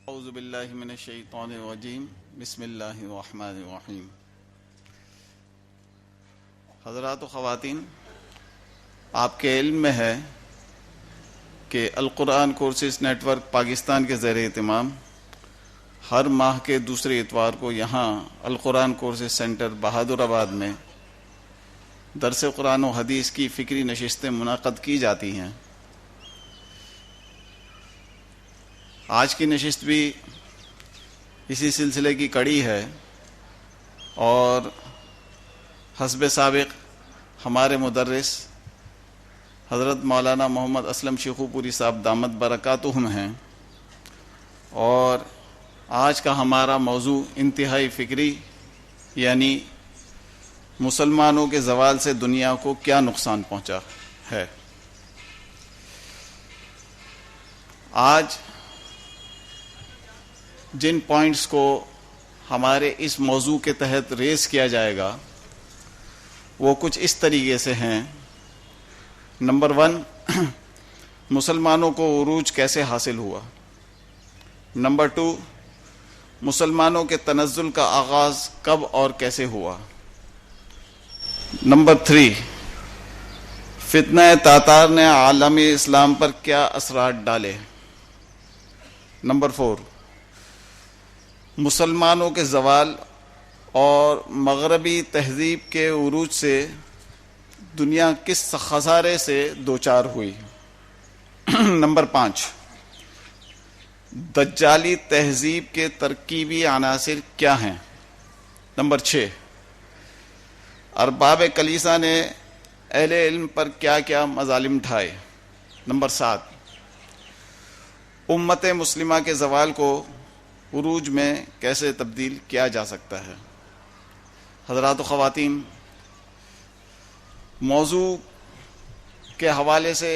اعوذ باللہ من الشیطان الرجیم بسم اللہ الرحمن الرحیم۔ حضرات و خواتین، آپ کے علم میں ہے کہ القرآن کورسز نیٹ ورک پاکستان کے زیر اہتمام ہر ماہ کے دوسرے اتوار کو یہاں القرآن کورسز سینٹر بہادر آباد میں درس قرآن و حدیث کی فکری نشستیں منعقد کی جاتی ہیں۔ آج کی نشست بھی اسی سلسلے کی کڑی ہے اور حسب سابق ہمارے مدرس حضرت مولانا محمد اسلم شیخو پوری صاحب دامت برکاتہم ہیں، اور آج کا ہمارا موضوع انتہائی فکری یعنی مسلمانوں کے زوال سے دنیا کو کیا نقصان پہنچا ہے۔ آج جن پوائنٹس کو ہمارے اس موضوع کے تحت ریز کیا جائے گا وہ کچھ اس طریقے سے ہیں۔ نمبر 1، مسلمانوں کو عروج کیسے حاصل ہوا۔ نمبر 2، مسلمانوں کے تنزل کا آغاز کب اور کیسے ہوا۔ نمبر 3، فتنہ تاتار نے عالم اسلام پر کیا اثرات ڈالے۔ نمبر 4، مسلمانوں کے زوال اور مغربی تہذیب کے عروج سے دنیا کس خسارے سے دوچار ہوئی۔ نمبر 5، دجالی تہذیب کے ترکیبی عناصر کیا ہیں۔ نمبر 6، ارباب کلیسا نے اہل علم پر کیا کیا مظالم ڈھائے۔ نمبر 7، امت مسلمہ کے زوال کو عروج میں کیسے تبدیل کیا جا سکتا ہے۔ حضرات و خواتین، موضوع کے حوالے سے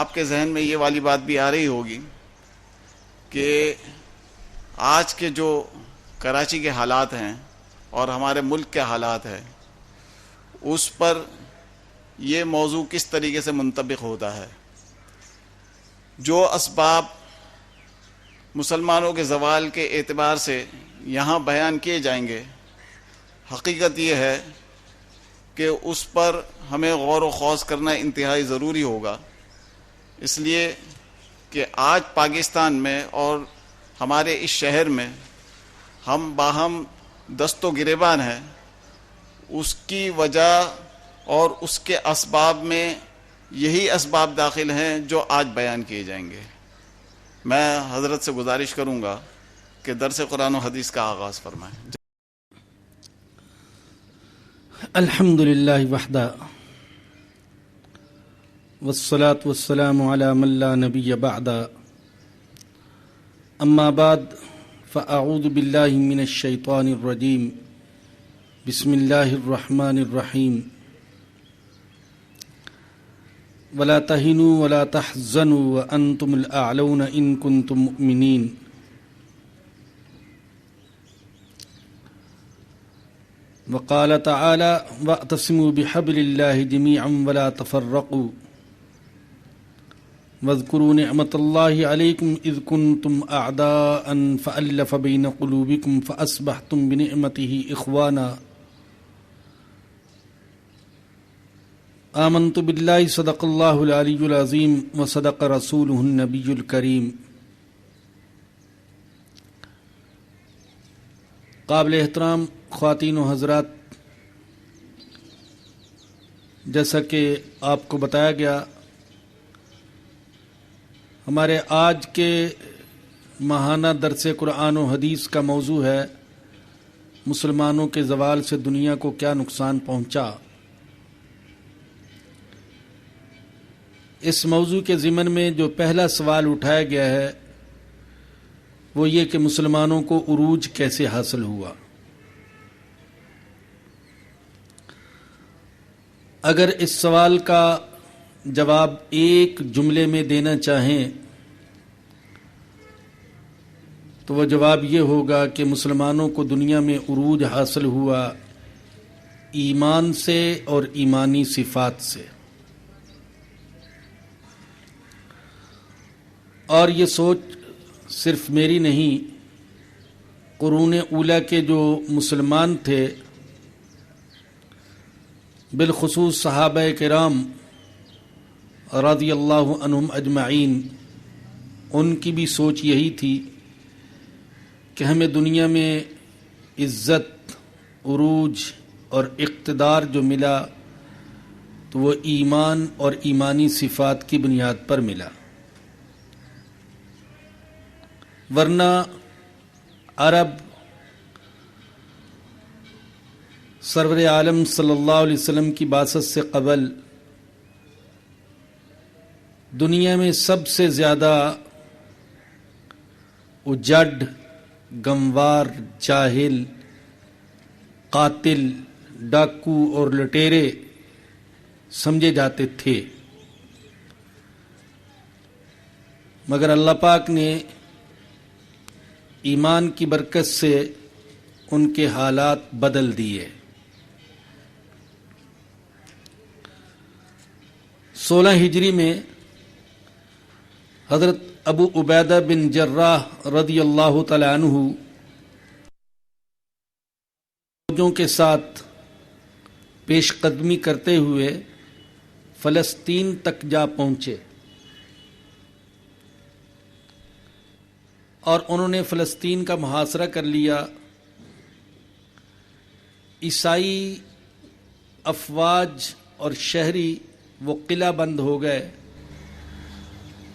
آپ کے ذہن میں یہ والی بات بھی آ رہی ہوگی کہ آج کے جو کراچی کے حالات ہیں اور ہمارے ملک کے حالات ہیں اس پر یہ موضوع کس طریقے سے منطبق ہوتا ہے۔ جو اسباب مسلمانوں کے زوال کے اعتبار سے یہاں بیان کیے جائیں گے، حقیقت یہ ہے کہ اس پر ہمیں غور و خوض کرنا انتہائی ضروری ہوگا، اس لیے کہ آج پاکستان میں اور ہمارے اس شہر میں ہم باہم دست و گریبان ہیں۔ اس کی وجہ اور اس کے اسباب میں یہی اسباب داخل ہیں جو آج بیان کیے جائیں گے۔ میں حضرت سے گزارش کروں گا کہ درس قرآن و حدیث کا آغاز فرمائیں۔ الحمد للہ وحدہ والصلاة والسلام علی من لا نبی بعدہ، اما بعد فاعوذ باللہ من الشیطان الرجیم، بسم اللہ الرحمن الرحیم۔ ولا تهنوا ولا تحزنوا وانتم الاعلون ان كنتم مؤمنین۔ وقال تعالى واعتصموا بحبل الله جميعا ولا تفرقوا واذكروا نعمة الله عليكم إذ كنتم أعداء فألف بين قلوبكم فأصبحتم بنعمته إخوانا آمنت بالله صدق الله العلي العظيم وصدق رسوله النبي الكريم۔ قابل احترام خواتین و حضرات، جیسا کہ آپ کو بتایا گیا، ہمارے آج کے ماہانہ درس قرآن و حدیث کا موضوع ہے مسلمانوں کے زوال سے دنیا کو کیا نقصان پہنچا۔ اس موضوع کے ضمن میں جو پہلا سوال اٹھایا گیا ہے وہ یہ کہ مسلمانوں کو عروج کیسے حاصل ہوا۔ اگر اس سوال کا جواب ایک جملے میں دینا چاہیں تو وہ جواب یہ ہوگا کہ مسلمانوں کو دنیا میں عروج حاصل ہوا ایمان سے اور ایمانی صفات سے۔ اور یہ سوچ صرف میری نہیں، قرون اولیٰ کے جو مسلمان تھے، بالخصوص صحابہ کرام رضی اللہ عنہم اجمعین، ان کی بھی سوچ یہی تھی کہ ہمیں دنیا میں عزت، عروج اور اقتدار جو ملا تو وہ ایمان اور ایمانی صفات کی بنیاد پر ملا، ورنہ عرب سرور عالم صلی اللہ علیہ وسلم کی بعثت سے قبل دنیا میں سب سے زیادہ اجڑ، گنوار، جاہل، قاتل، ڈاکو اور لٹیرے سمجھے جاتے تھے، مگر اللہ پاک نے ایمان کی برکت سے ان کے حالات بدل دیے۔ 16 ہجری میں حضرت ابو عبیدہ بن جراح رضی اللہ تعالی عنہ فوجوں کے ساتھ پیش قدمی کرتے ہوئے فلسطین تک جا پہنچے اور انہوں نے فلسطین کا محاصرہ کر لیا۔ عیسائی افواج اور شہری وہ قلعہ بند ہو گئے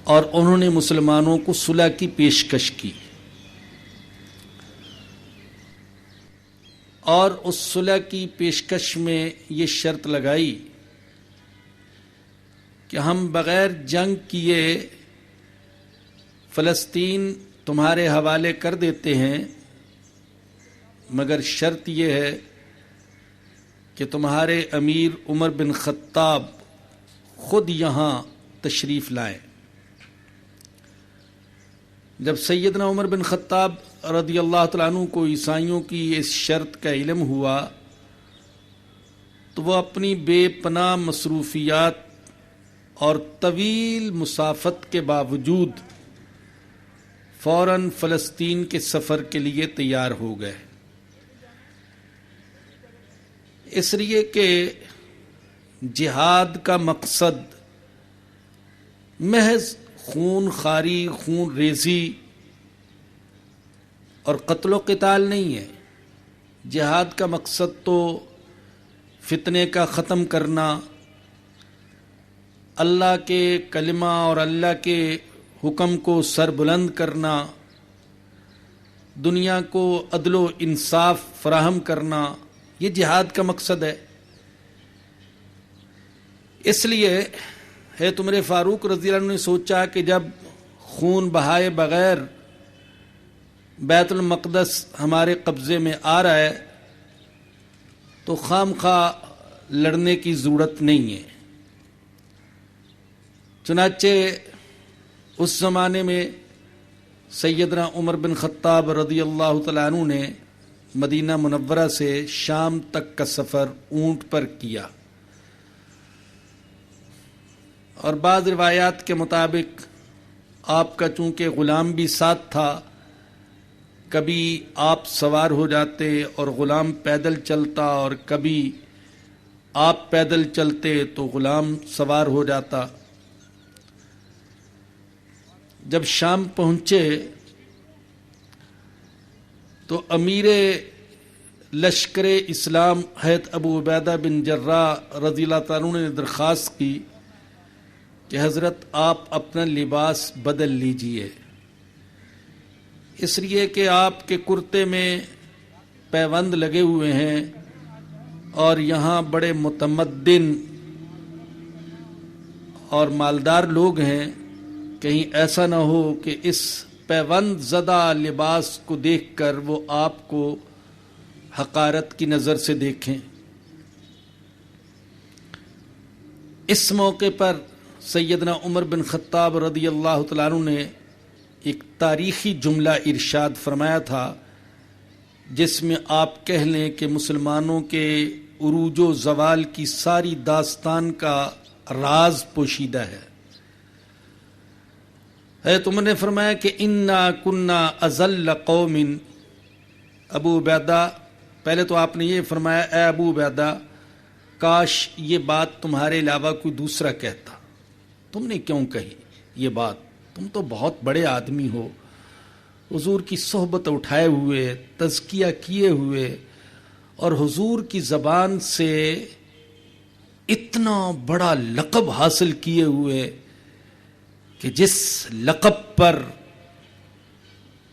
اور انہوں نے مسلمانوں کو صلح کی پیشکش کی، اور اس صلح کی پیشکش میں یہ شرط لگائی کہ ہم بغیر جنگ کیے فلسطین تمہارے حوالے کر دیتے ہیں، مگر شرط یہ ہے کہ تمہارے امیر عمر بن خطاب خود یہاں تشریف لائیں۔ جب سیدنا عمر بن خطاب رضی اللہ تعالیٰ عنہ کو عیسائیوں کی اس شرط کا علم ہوا تو وہ اپنی بے پناہ مصروفیات اور طویل مسافت کے باوجود فوراً فلسطین کے سفر کے لیے تیار ہو گئے، اس لیے کہ جہاد کا مقصد محض خون خواری، خون ریزی اور قتل و قتال نہیں ہے۔ جہاد کا مقصد تو فتنے کا ختم کرنا، اللہ کے کلمہ اور اللہ کے حکم کو سر بلند کرنا، دنیا کو عدل و انصاف فراہم کرنا، یہ جہاد کا مقصد ہے۔ اس لیے حضرت عمر فاروق رضی اللہ عنہ نے سوچا کہ جب خون بہائے بغیر بیت المقدس ہمارے قبضے میں آ رہا ہے تو خام خواہ لڑنے کی ضرورت نہیں ہے۔ چنانچہ اس زمانے میں سیدنا عمر بن خطاب رضی اللہ تعالیٰ عنہ نے مدینہ منورہ سے شام تک کا سفر اونٹ پر کیا، اور بعض روایات کے مطابق آپ کا چونکہ غلام بھی ساتھ تھا، کبھی آپ سوار ہو جاتے اور غلام پیدل چلتا، اور کبھی آپ پیدل چلتے تو غلام سوار ہو جاتا۔ جب شام پہنچے تو امیر لشکر اسلام حضرت ابو عبیدہ بن جراح رضی اللہ تعالیٰ عنہ نے درخواست کی کہ حضرت آپ اپنا لباس بدل لیجئے، اس لیے کہ آپ کے کرتے میں پیوند لگے ہوئے ہیں اور یہاں بڑے متمدن اور مالدار لوگ ہیں، کہیں ایسا نہ ہو کہ اس پیوند زدہ لباس کو دیکھ کر وہ آپ کو حقارت کی نظر سے دیکھیں۔ اس موقع پر سیدنا عمر بن خطاب رضی اللہ تعالیٰ عنہ نے ایک تاریخی جملہ ارشاد فرمایا تھا، جس میں آپ کہہ لیں کہ مسلمانوں کے عروج و زوال کی ساری داستان کا راز پوشیدہ ہے۔ ہے تم نے فرمایا کہ انا کنا اذل قوم، ابو عبیدہ، پہلے تو آپ نے یہ فرمایا اے ابو عبیدہ کاش یہ بات تمہارے علاوہ کوئی دوسرا کہتا، تم نے کیوں کہی یہ بات، تم تو بہت بڑے آدمی ہو، حضور کی صحبت اٹھائے ہوئے، تزکیہ کیے ہوئے، اور حضور کی زبان سے اتنا بڑا لقب حاصل کیے ہوئے کہ جس لقب پر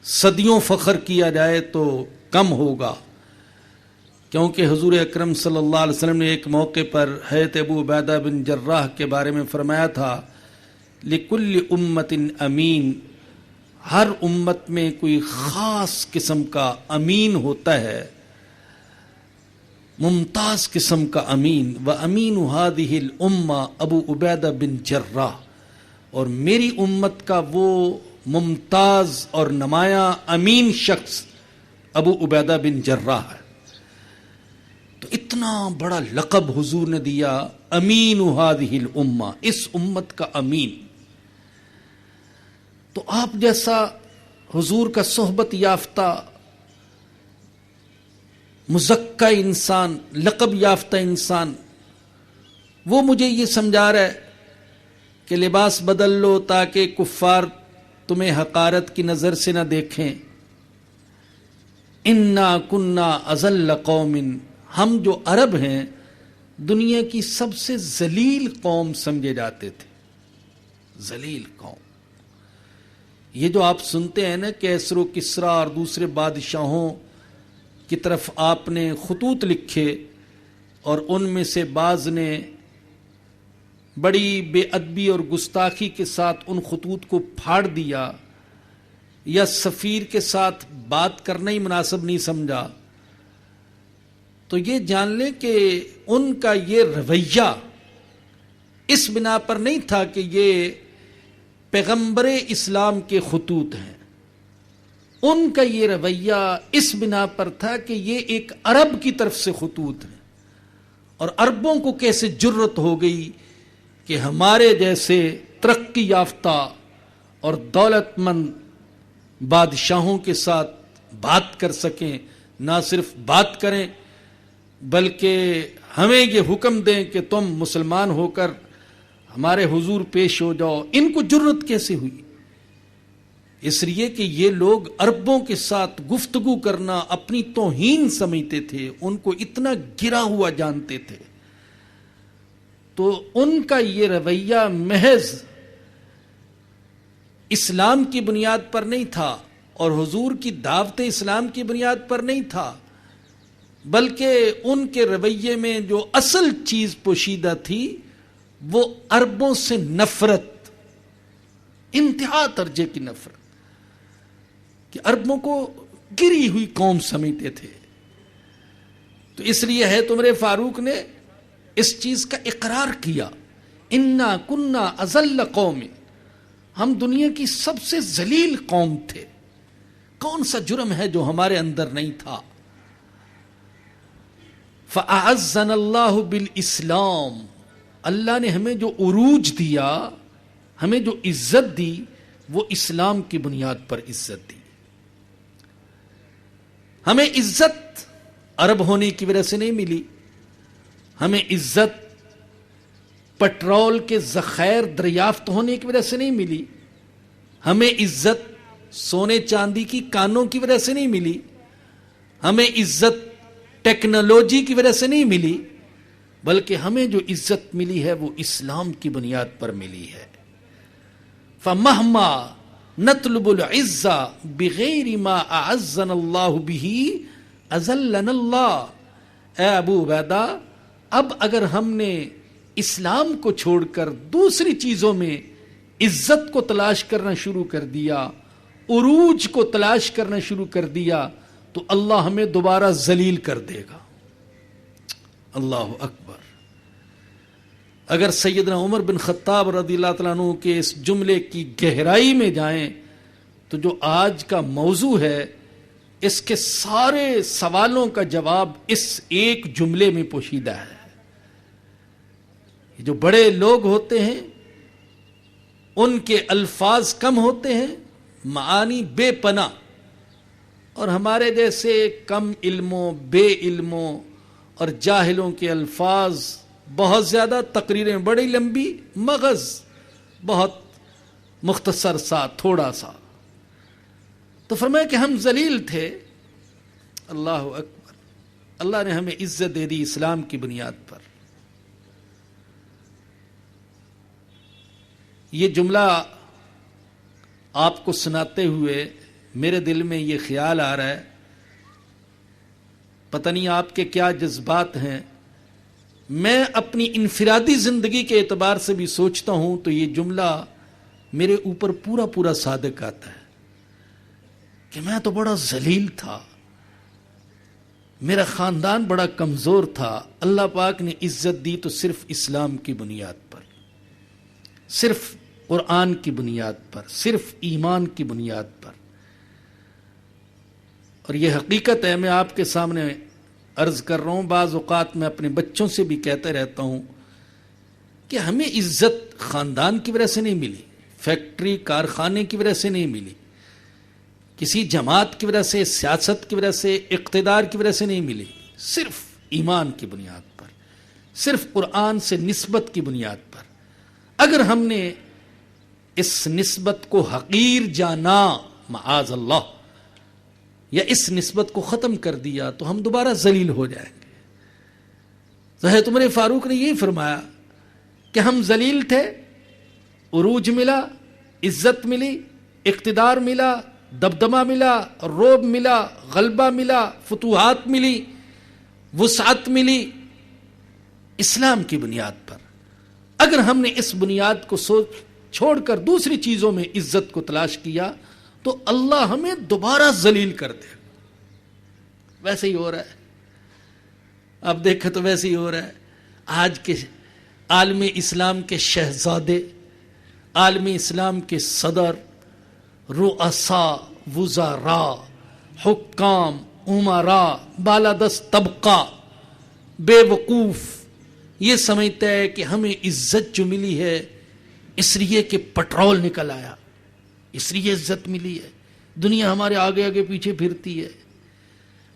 صدیوں فخر کیا جائے تو کم ہوگا، کیونکہ حضور اکرم صلی اللہ علیہ وسلم نے ایک موقع پر حضرت ابو عبیدہ بن جراح کے بارے میں فرمایا تھا لِكُلِّ أُمَّةٍ امین، ہر امت میں کوئی خاص قسم کا امین ہوتا ہے، ممتاز قسم کا امین، وَأَمِينُ هَذِهِ الْأُمَّةِ ابو عبیدہ بن جراح، اور میری امت کا وہ ممتاز اور نمایاں امین شخص ابو عبیدہ بن جراح ہے۔ تو اتنا بڑا لقب حضور نے دیا، امین هذه الامہ، اس امت کا امین۔ تو آپ جیسا حضور کا صحبت یافتہ مزکہ انسان، لقب یافتہ انسان، وہ مجھے یہ سمجھا رہا ہے کہ لباس بدل لو تاکہ کفار تمہیں حقارت کی نظر سے نہ دیکھیں۔ انا کنا اذل قوم، ہم جو عرب ہیں دنیا کی سب سے ذلیل قوم سمجھے جاتے تھے، ذلیل قوم۔ یہ جو آپ سنتے ہیں نا کیسر و کسریٰ اور دوسرے بادشاہوں کی طرف آپ نے خطوط لکھے اور ان میں سے بعض نے بڑی بے ادبی اور گستاخی کے ساتھ ان خطوط کو پھاڑ دیا یا سفیر کے ساتھ بات کرنا ہی مناسب نہیں سمجھا، تو یہ جان لیں کہ ان کا یہ رویہ اس بنا پر نہیں تھا کہ یہ پیغمبر اسلام کے خطوط ہیں، ان کا یہ رویہ اس بنا پر تھا کہ یہ ایک عرب کی طرف سے خطوط ہیں، اور عربوں کو کیسے جرت ہو گئی کہ ہمارے جیسے ترقی یافتہ اور دولت مند بادشاہوں کے ساتھ بات کر سکیں، نہ صرف بات کریں بلکہ ہمیں یہ حکم دیں کہ تم مسلمان ہو کر ہمارے حضور پیش ہو جاؤ۔ ان کو جرت کیسے ہوئی؟ اس لیے کہ یہ لوگ عربوں کے ساتھ گفتگو کرنا اپنی توہین سمجھتے تھے، ان کو اتنا گرا ہوا جانتے تھے۔ تو ان کا یہ رویہ محض اسلام کی بنیاد پر نہیں تھا اور حضور کی دعوت اسلام کی بنیاد پر نہیں تھا، بلکہ ان کے رویے میں جو اصل چیز پوشیدہ تھی وہ عربوں سے نفرت، انتہا درجے کی نفرت، کہ عربوں کو گری ہوئی قوم سمجھتے تھے۔ تو اس لیے ہے عمر فاروق نے اس چیز کا اقرار کیا، انا کنا اذل قوم، ہم دنیا کی سب سے ذلیل قوم تھے، کون سا جرم ہے جو ہمارے اندر نہیں تھا؟ فَأَعَزَّنَا اللَّهُ بِالْإِسْلَامِ، اللہ نے ہمیں جو عروج دیا، ہمیں جو عزت دی، وہ اسلام کی بنیاد پر عزت دی۔ ہمیں عزت عرب ہونے کی وجہ سے نہیں ملی، ہمیں عزت پٹرول کے ذخائر دریافت ہونے کی وجہ سے نہیں ملی، ہمیں عزت سونے چاندی کی کانوں کی وجہ سے نہیں ملی، ہمیں عزت ٹیکنالوجی کی وجہ سے نہیں ملی، بلکہ ہمیں جو عزت ملی ہے وہ اسلام کی بنیاد پر ملی ہے۔ فَمَهْمَا نَطْلُبُ الْعِزَّةَ بِغَيْرِ مَا أَعَزَّنَا اللَّهُ بِهِ أَذَلَّنَا اللَّهُ، اے ابو عبیدہ اب اگر ہم نے اسلام کو چھوڑ کر دوسری چیزوں میں عزت کو تلاش کرنا شروع کر دیا، عروج کو تلاش کرنا شروع کر دیا، تو اللہ ہمیں دوبارہ ذلیل کر دے گا۔ اللہ اکبر۔ اگر سیدنا عمر بن خطاب رضی اللہ تعالیٰ عنہ کے اس جملے کی گہرائی میں جائیں تو جو آج کا موضوع ہے اس کے سارے سوالوں کا جواب اس ایک جملے میں پوشیدہ ہے۔ جو بڑے لوگ ہوتے ہیں ان کے الفاظ کم ہوتے ہیں، معانی بے پناہ، اور ہمارے جیسے کم علموں، بے علموں اور جاہلوں کے الفاظ بہت زیادہ، تقریریں بڑی لمبی، مغز بہت مختصر سا، تھوڑا سا. تو فرمایا کہ ہم ذلیل تھے. اللہ اکبر. اللہ نے ہمیں عزت دے دی اسلام کی بنیاد پر. یہ جملہ آپ کو سناتے ہوئے میرے دل میں یہ خیال آ رہا ہے، پتہ نہیں آپ کے کیا جذبات ہیں. میں اپنی انفرادی زندگی کے اعتبار سے بھی سوچتا ہوں تو یہ جملہ میرے اوپر پورا پورا صادق آتا ہے کہ میں تو بڑا ذلیل تھا، میرا خاندان بڑا کمزور تھا. اللہ پاک نے عزت دی تو صرف اسلام کی بنیاد پر، صرف قرآن کی بنیاد پر، صرف ایمان کی بنیاد پر. اور یہ حقیقت ہے، میں آپ کے سامنے عرض کر رہا ہوں. بعض اوقات میں اپنے بچوں سے بھی کہتے رہتا ہوں کہ ہمیں عزت خاندان کی وجہ سے نہیں ملی، فیکٹری کارخانے کی وجہ سے نہیں ملی، کسی جماعت کی وجہ سے، سیاست کی وجہ سے، اقتدار کی وجہ سے نہیں ملی، صرف ایمان کی بنیاد پر، صرف قرآن سے نسبت کی بنیاد پر. اگر ہم نے اس نسبت کو حقیر جانا، معاذ اللہ، یا اس نسبت کو ختم کر دیا تو ہم دوبارہ ذلیل ہو جائیں گے. حضرت عمر فاروق نے یہی فرمایا کہ ہم ذلیل تھے، عروج ملا، عزت ملی، اقتدار ملا، دبدبہ ملا، رعب ملا، غلبہ ملا، فتوحات ملی، وسعت ملی، اسلام کی بنیاد پر. اگر ہم نے اس بنیاد کو چھوڑ کر دوسری چیزوں میں عزت کو تلاش کیا تو اللہ ہمیں دوبارہ ذلیل کر دے. ویسے ہی ہو رہا ہے، اب دیکھیں تو ویسے ہی ہو رہا ہے. آج کے عالم اسلام کے شہزادے، عالم اسلام کے صدر، رؤساء، وزراء، حکام، امراء، بالادست طبقہ، بے وقوف یہ سمجھتا ہے کہ ہمیں عزت جو ملی ہے اس لیے کہ پٹرول نکل آیا، اس لیے عزت ملی ہے، دنیا ہمارے آگے آگے پیچھے پھرتی ہے.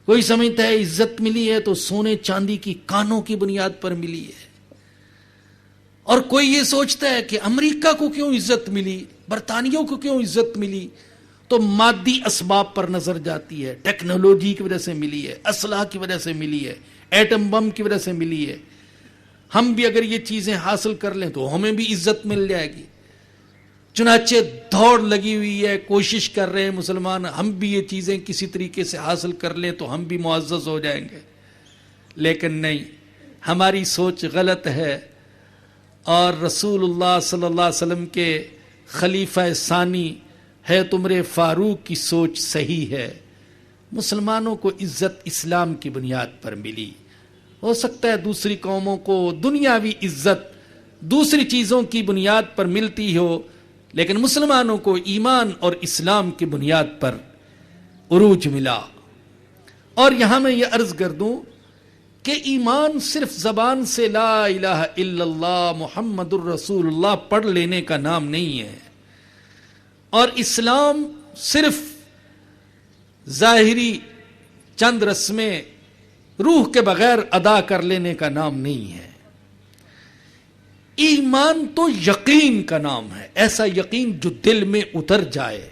کوئی سمجھتا ہے عزت ملی ہے تو سونے چاندی کی کانوں کی بنیاد پر ملی ہے، اور کوئی یہ سوچتا ہے کہ امریکہ کو کیوں عزت ملی، برطانیہ کو کیوں عزت ملی، تو مادی اسباب پر نظر جاتی ہے. ٹیکنالوجی کی وجہ سے ملی ہے، اسلحہ کی وجہ سے ملی ہے، ایٹم بم کی وجہ سے ملی ہے. ہم بھی اگر یہ چیزیں حاصل کر لیں تو ہمیں بھی عزت مل جائے گی. چنانچہ دوڑ لگی ہوئی ہے، کوشش کر رہے ہیں مسلمان، ہم بھی یہ چیزیں کسی طریقے سے حاصل کر لیں تو ہم بھی معزز ہو جائیں گے. لیکن نہیں، ہماری سوچ غلط ہے، اور رسول اللہ صلی اللہ علیہ وسلم کے خلیفہ ثانی حضرت عمر فاروق کی سوچ صحیح ہے. مسلمانوں کو عزت اسلام کی بنیاد پر ملی. ہو سکتا ہے دوسری قوموں کو دنیاوی عزت دوسری چیزوں کی بنیاد پر ملتی ہو، لیکن مسلمانوں کو ایمان اور اسلام کی بنیاد پر عروج ملا. اور یہاں میں یہ عرض کر دوں کہ ایمان صرف زبان سے لا الہ الا اللہ محمد الرسول اللہ پڑھ لینے کا نام نہیں ہے، اور اسلام صرف ظاہری چند رسمیں روح کے بغیر ادا کر لینے کا نام نہیں ہے. ایمان تو یقین کا نام ہے، ایسا یقین جو دل میں اتر جائے.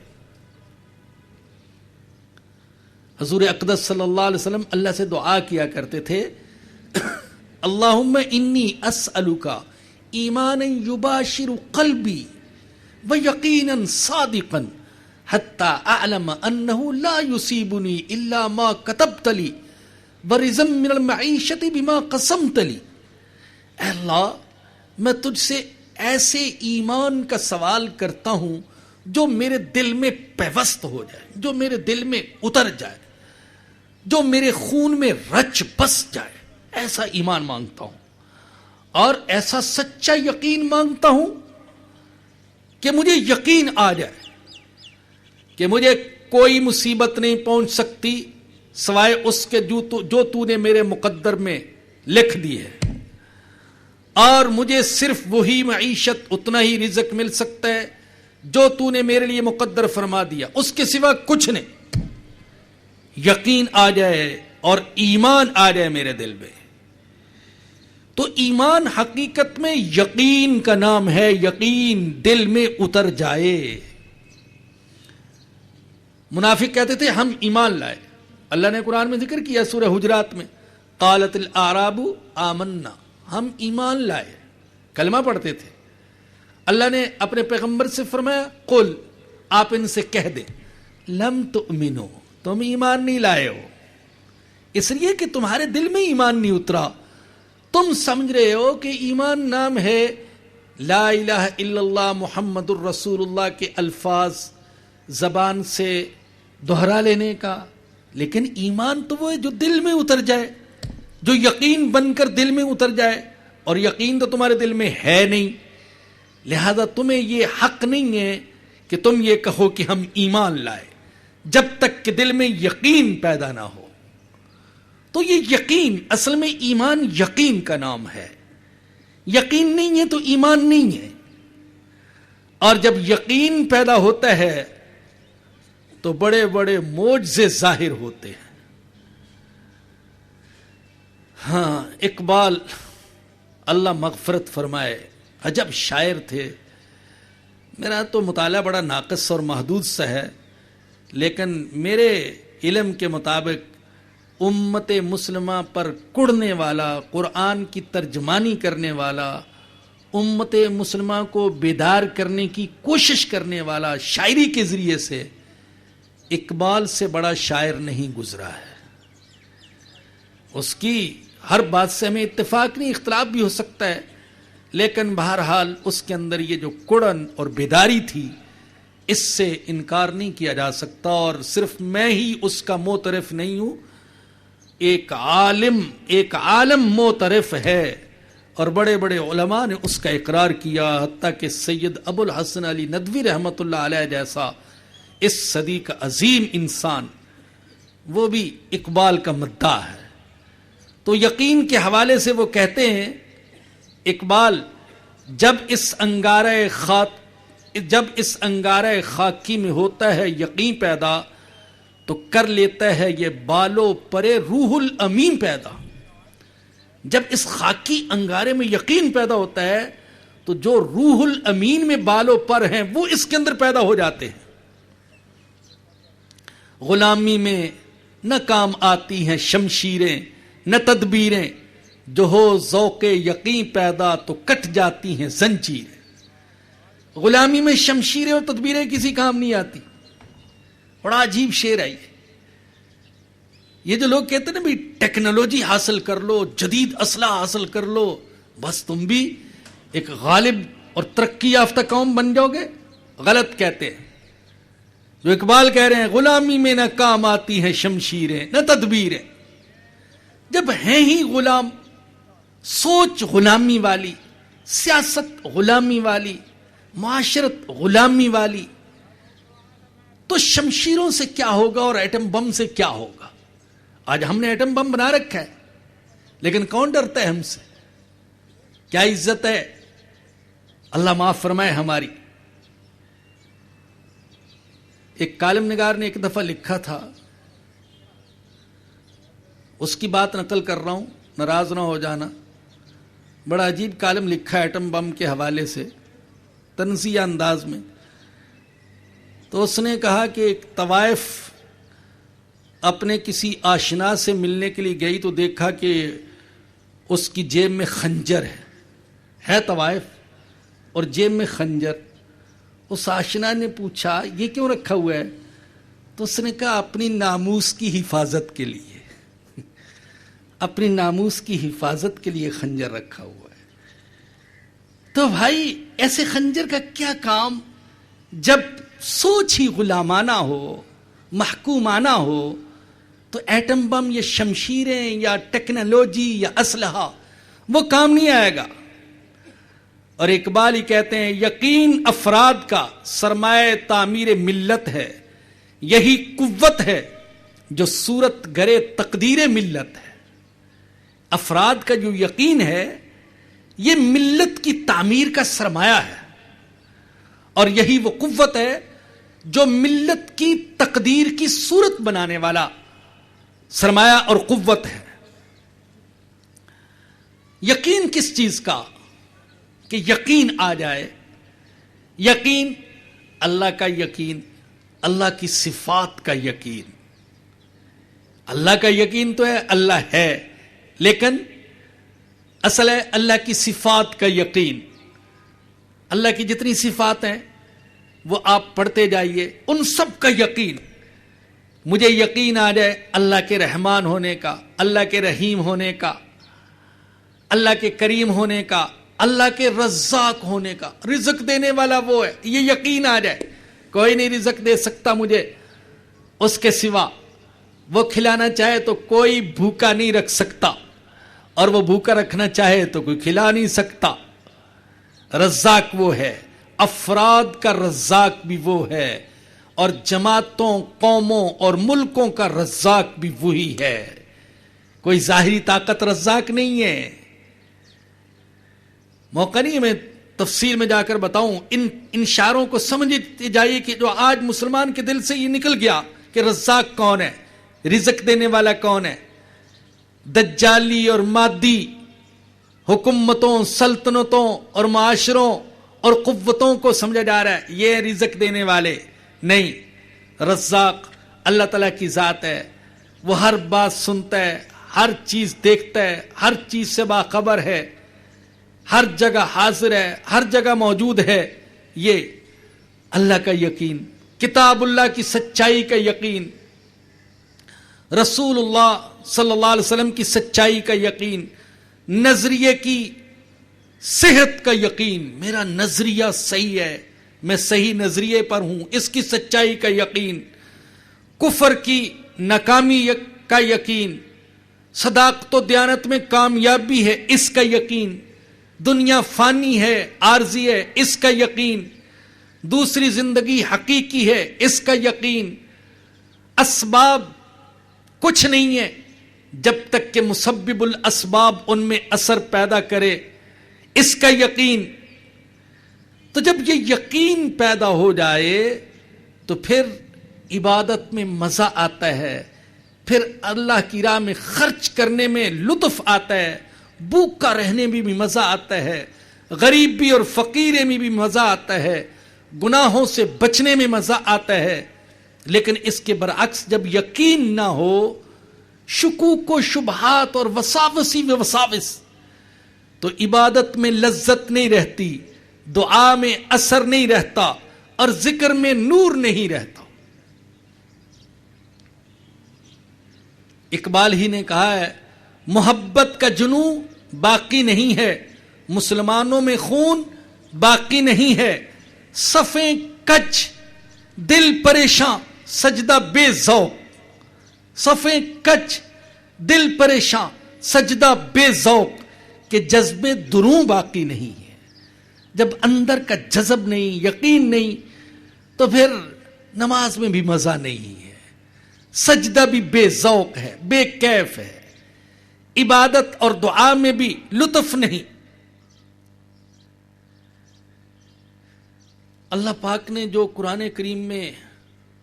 حضور اقدس صلی اللہ علیہ وسلم اللہ سے دعا کیا کرتے تھے، اللہم انی اسألک ایمانا یباشر قلبی ویقینا صادقا حتی اعلم انہ لا یصیبنی الا ما کتبت لی ورزا من المعیشت بما قسمت لی. اے اللہ، میں تجھ سے ایسے ایمان کا سوال کرتا ہوں جو میرے دل میں پیوست ہو جائے، جو میرے دل میں اتر جائے، جو میرے خون میں رچ بس جائے. ایسا ایمان مانگتا ہوں، اور ایسا سچا یقین مانگتا ہوں کہ مجھے یقین آ جائے کہ مجھے کوئی مصیبت نہیں پہنچ سکتی سوائے اس کے جو تو نے میرے مقدر میں لکھ دی ہے، اور مجھے صرف وہی معیشت، اتنا ہی رزق مل سکتا ہے جو تو نے میرے لیے مقدر فرما دیا اس کے سوا کچھ نہیں، یقین آ جائے اور ایمان آ جائے میرے دل میں. تو ایمان حقیقت میں یقین کا نام ہے، یقین دل میں اتر جائے. منافق کہتے تھے ہم ایمان لائے. اللہ نے قرآن میں ذکر کیا سورہ حجرات میں، قالت الاعراب آمنا، ہم ایمان لائے، کلمہ پڑھتے تھے. اللہ نے اپنے پیغمبر سے فرمایا قل، آپ ان سے کہہ دیں لم تؤمنو، تم ایمان نہیں لائے ہو، اس لیے کہ تمہارے دل میں ایمان نہیں اترا. تم سمجھ رہے ہو کہ ایمان نام ہے لا الہ الا اللہ محمد الرسول اللہ کے الفاظ زبان سے دہرا لینے کا، لیکن ایمان تو وہ ہے جو دل میں اتر جائے، جو یقین بن کر دل میں اتر جائے، اور یقین تو تمہارے دل میں ہے نہیں، لہذا تمہیں یہ حق نہیں ہے کہ تم یہ کہو کہ ہم ایمان لائے جب تک کہ دل میں یقین پیدا نہ ہو. تو یہ یقین اصل میں ایمان یقین کا نام ہے. یقین نہیں ہے تو ایمان نہیں ہے، اور جب یقین پیدا ہوتا ہے تو بڑے بڑے معجزے ظاہر ہوتے ہیں. ہاں، اقبال اللہ مغفرت فرمائے عجب شاعر تھے. میرا تو مطالعہ بڑا ناقص اور محدود سا ہے، لیکن میرے علم کے مطابق امت مسلمہ پر کڑنے والا، قرآن کی ترجمانی کرنے والا، امت مسلمہ کو بیدار کرنے کی کوشش کرنے والا، شاعری کے ذریعے سے اقبال سے بڑا شاعر نہیں گزرا ہے. اس کی ہر بات سے ہمیں اتفاق نہیں، اختلاف بھی ہو سکتا ہے، لیکن بہرحال اس کے اندر یہ جو کڑن اور بیداری تھی اس سے انکار نہیں کیا جا سکتا. اور صرف میں ہی اس کا معترف نہیں ہوں، ایک عالم معترف ہے، اور بڑے بڑے علماء نے اس کا اقرار کیا، حتیٰ کہ سید ابو الحسن علی ندوی رحمۃ اللہ علیہ جیسا اس صدی کا عظیم انسان وہ بھی اقبال کا مداح ہے. تو یقین کے حوالے سے وہ کہتے ہیں اقبال جب اس انگارہ خاکی میں ہوتا ہے یقین پیدا تو کر لیتا ہے یہ بالو پرے روح الامین پیدا. جب اس خاکی انگارے میں یقین پیدا ہوتا ہے تو جو روح الامین میں بالو پر ہیں وہ اس کے اندر پیدا ہو جاتے ہیں. غلامی میں نہ کام آتی ہیں شمشیریں نہ تدبیریں، جو ہو ذوق یقین پیدا تو کٹ جاتی ہیں زنجیریں. غلامی میں شمشیریں اور تدبیریں کسی کام نہیں آتی. بڑا عجیب شعر ہے یہ جو لوگ کہتے ہیں نا بھی ٹیکنالوجی حاصل کر لو، جدید اسلحہ حاصل کر لو، بس تم بھی ایک غالب اور ترقی یافتہ قوم بن جاؤ گے. غلط کہتے ہیں. جو اقبال کہہ رہے ہیں غلامی میں نہ کام آتی ہیں شمشیریں نہ تدبیریں. جب ہیں ہی غلام، سوچ غلامی والی، سیاست غلامی والی، معاشرت غلامی والی، تو شمشیروں سے کیا ہوگا اور ایٹم بم سے کیا ہوگا؟ آج ہم نے ایٹم بم بنا رکھا ہے، لیکن کون ڈرتا ہے ہم سے؟ کیا عزت ہے؟ اللہ معاف فرمائے ہماری. ایک کالم نگار نے ایک دفعہ لکھا تھا، اس کی بات نقل کر رہا ہوں، ناراض نہ ہو جانا. بڑا عجیب کالم لکھا ایٹم بم کے حوالے سے طنزیہ انداز میں. تو اس نے کہا کہ ایک طوائف اپنے کسی آشنا سے ملنے کے لیے گئی تو دیکھا کہ اس کی جیب میں خنجر ہے طوائف اور جیب میں خنجر. اس آشنا نے پوچھا یہ کیوں رکھا ہوا ہے؟ تو اس نے کہا اپنی ناموس کی حفاظت کے لیے، اپنی ناموس کی حفاظت کے لیے خنجر رکھا ہوا ہے. تو بھائی ایسے خنجر کا کیا کام جب سوچ ہی غلامانہ ہو، محکومانہ ہو؟ تو ایٹم بم یا شمشیریں یا ٹیکنالوجی یا اسلحہ وہ کام نہیں آئے گا. اور اقبال ہی کہتے ہیں یقین افراد کا سرمایہ تعمیر ملت ہے، یہی قوت ہے جو صورت گرے تقدیر ملت ہے. افراد کا جو یقین ہے یہ ملت کی تعمیر کا سرمایہ ہے، اور یہی وہ قوت ہے جو ملت کی تقدیر کی صورت بنانے والا سرمایہ اور قوت ہے. یقین کس چیز کا؟ کہ یقین آ جائے. یقین اللہ کا یقین، اللہ کی صفات کا یقین. اللہ کا یقین تو ہے اللہ ہے، لیکن اصل ہے اللہ کی صفات کا یقین. اللہ کی جتنی صفات ہیں وہ آپ پڑھتے جائیے، ان سب کا یقین. مجھے یقین آ جائے اللہ کے رحمان ہونے کا، اللہ کے رحیم ہونے کا، اللہ کے کریم ہونے کا، اللہ کے رزاق ہونے کا. رزق دینے والا وہ ہے، یہ یقین آ جائے. کوئی نہیں رزق دے سکتا مجھے اس کے سوا. وہ کھلانا چاہے تو کوئی بھوکا نہیں رکھ سکتا، اور وہ بھوکا رکھنا چاہے تو کوئی کھلا نہیں سکتا. رزاق وہ ہے، افراد کا رزاق بھی وہ ہے، اور جماعتوں، قوموں اور ملکوں کا رزاق بھی وہی ہے. کوئی ظاہری طاقت رزاق نہیں ہے. موقع نہیں ہے میں تفصیل میں جا کر بتاؤں. ان اشاروں کو سمجھتے جائیے کہ جو آج مسلمان کے دل سے یہ نکل گیا کہ رزاق کون ہے، رزق دینے والا کون ہے. دجالی اور مادی حکومتوں، سلطنتوں اور معاشروں اور قوتوں کو سمجھا جا رہا ہے یہ رزق دینے والے. نہیں، رزاق اللہ تعالیٰ کی ذات ہے. وہ ہر بات سنتا ہے، ہر چیز دیکھتا ہے، ہر چیز سے باخبر ہے، ہر جگہ حاضر ہے، ہر جگہ موجود ہے. یہ اللہ کا یقین. کتاب اللہ کی سچائی کا یقین، رسول اللہ صلی اللہ علیہ وسلم کی سچائی کا یقین، نظریے کی صحت کا یقین. میرا نظریہ صحیح ہے، میں صحیح نظریے پر ہوں، اس کی سچائی کا یقین. کفر کی ناکامی کا یقین. صداقت و دیانت میں کامیابی ہے، اس کا یقین. دنیا فانی ہے، عارضی ہے، اس کا یقین. دوسری زندگی حقیقی ہے، اس کا یقین. اسباب کچھ نہیں ہے جب تک کہ مسبب الاسباب ان میں اثر پیدا کرے، اس کا یقین. تو جب یہ یقین پیدا ہو جائے تو پھر عبادت میں مزہ آتا ہے، پھر اللہ کی راہ میں خرچ کرنے میں لطف آتا ہے، بھوکا رہنے میں بھی مزہ آتا ہے، غریبی اور فقیرے میں بھی مزہ آتا ہے، گناہوں سے بچنے میں مزہ آتا ہے. لیکن اس کے برعکس جب یقین نہ ہو، شکوک و شبہات اور وساوسی و وساوس، تو عبادت میں لذت نہیں رہتی، دعا میں اثر نہیں رہتا، اور ذکر میں نور نہیں رہتا. اقبال ہی نے کہا ہے محبت کا جنوں باقی نہیں ہے، مسلمانوں میں خون باقی نہیں ہے، صفیں کج دل پریشاں سجدہ بے ذوق. صفیں کج دل پریشاں سجدہ بے ذوق، کہ جذبے دروں باقی نہیں ہے. جب اندر کا جذب نہیں، یقین نہیں، تو پھر نماز میں بھی مزہ نہیں ہے، سجدہ بھی بے ذوق ہے، بے کیف ہے، عبادت اور دعا میں بھی لطف نہیں. اللہ پاک نے جو قرآن کریم میں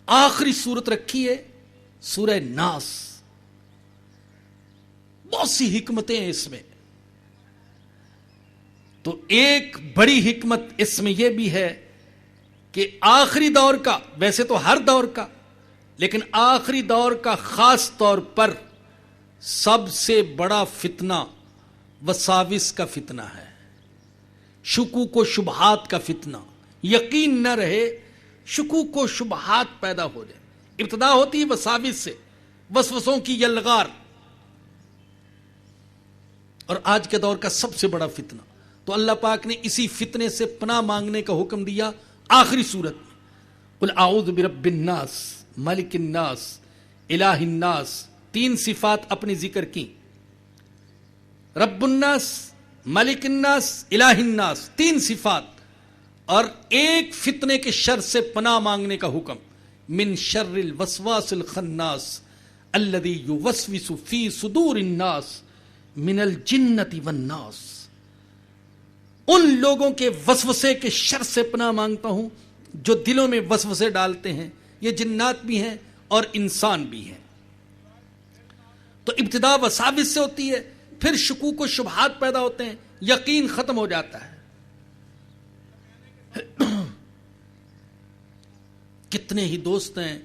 آخری سورت رکھی ہے سورہ ناس، بہت سی حکمتیں ہیں اس میں. تو ایک بڑی حکمت اس میں یہ بھی ہے کہ آخری دور کا، ویسے تو ہر دور کا، لیکن آخری دور کا خاص طور پر سب سے بڑا فتنہ وساوس کا فتنہ ہے، شکوک و شبہات کا فتنہ. یقین نہ رہے، شکوک و شبہات پیدا ہو جائے. ابتدا ہوتی ہے وساوس سے، وسوسوں کی یلغار، اور آج کے دور کا سب سے بڑا فتنہ. تو اللہ پاک نے اسی فتنے سے پناہ مانگنے کا حکم دیا آخری صورت میں. قل اعوذ برب الناس ملک الناس الہ الناس. 3 صفات اپنی ذکر کی، رب الناس، ملک الناس، الہ الناس. 3 صفات، اور ایک فتنے کے شر سے پناہ مانگنے کا حکم. من شر الوسواس الخناس الذی یوسوس فی صدور الناس من الجنۃ والناس. ان لوگوں کے وسوسے کے شر سے پناہ مانگتا ہوں جو دلوں میں وسوسے ڈالتے ہیں. یہ جنات بھی ہیں اور انسان بھی ہیں. تو ابتدا وساوس سے ہوتی ہے، پھر شکوک و شبہات پیدا ہوتے ہیں، یقین ختم ہو جاتا ہے. کتنے ہی دوست ہیں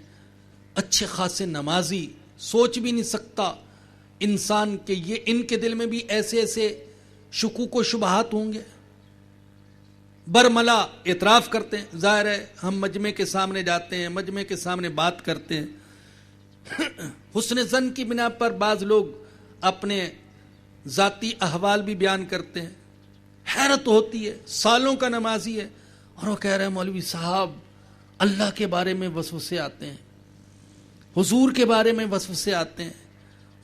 اچھے خاصے نمازی، سوچ بھی نہیں سکتا انسان کہ یہ ان کے دل میں بھی ایسے ایسے شکوک و شبہات ہوں گے. برملا اعتراف کرتے ہیں، ظاہر ہے ہم مجمع کے سامنے جاتے ہیں، مجمع کے سامنے بات کرتے ہیں. حسن ظن کی بنا پر بعض لوگ اپنے ذاتی احوال بھی بیان کرتے ہیں. حیرت ہوتی ہے، سالوں کا نمازی ہے اور وہ کہہ رہے ہیں مولوی صاحب اللہ کے بارے میں وسوسے آتے ہیں، حضور کے بارے میں وسوسے آتے ہیں،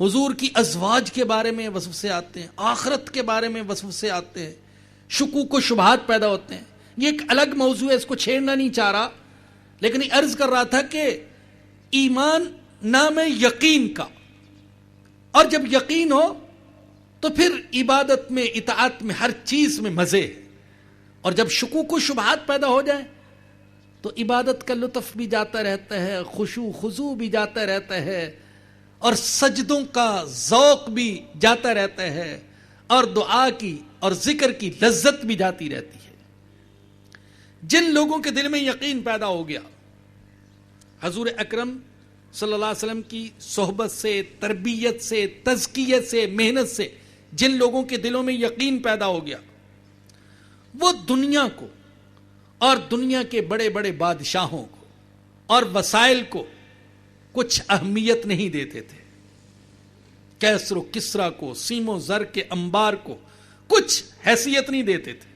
حضور کی ازواج کے بارے میں وسوسے آتے ہیں، آخرت کے بارے میں وسوسے آتے ہیں، شکوک و شبہات پیدا ہوتے ہیں. یہ ایک الگ موضوع ہے، اس کو چھیڑنا نہیں چاہ رہا، لیکن عرض کر رہا تھا کہ ایمان نام ہے یقین کا، اور جب یقین ہو تو پھر عبادت میں، اطاعت میں، ہر چیز میں مزے ہے. اور جب شکوک و شبہات پیدا ہو جائیں تو عبادت کا لطف بھی جاتا رہتا ہے، خشوع خضوع بھی جاتا رہتا ہے، اور سجدوں کا ذوق بھی جاتا رہتا ہے، اور دعا کی اور ذکر کی لذت بھی جاتی رہتی ہے. جن لوگوں کے دل میں یقین پیدا ہو گیا، حضور اکرم صلی اللہ علیہ وسلم کی صحبت سے، تربیت سے، تزکیت سے، محنت سے جن لوگوں کے دلوں میں یقین پیدا ہو گیا، وہ دنیا کو اور دنیا کے بڑے بڑے بادشاہوں کو اور وسائل کو کچھ اہمیت نہیں دیتے تھے. کیسر و کسرا کو، سیم و زر کے انبار کو کچھ حیثیت نہیں دیتے تھے.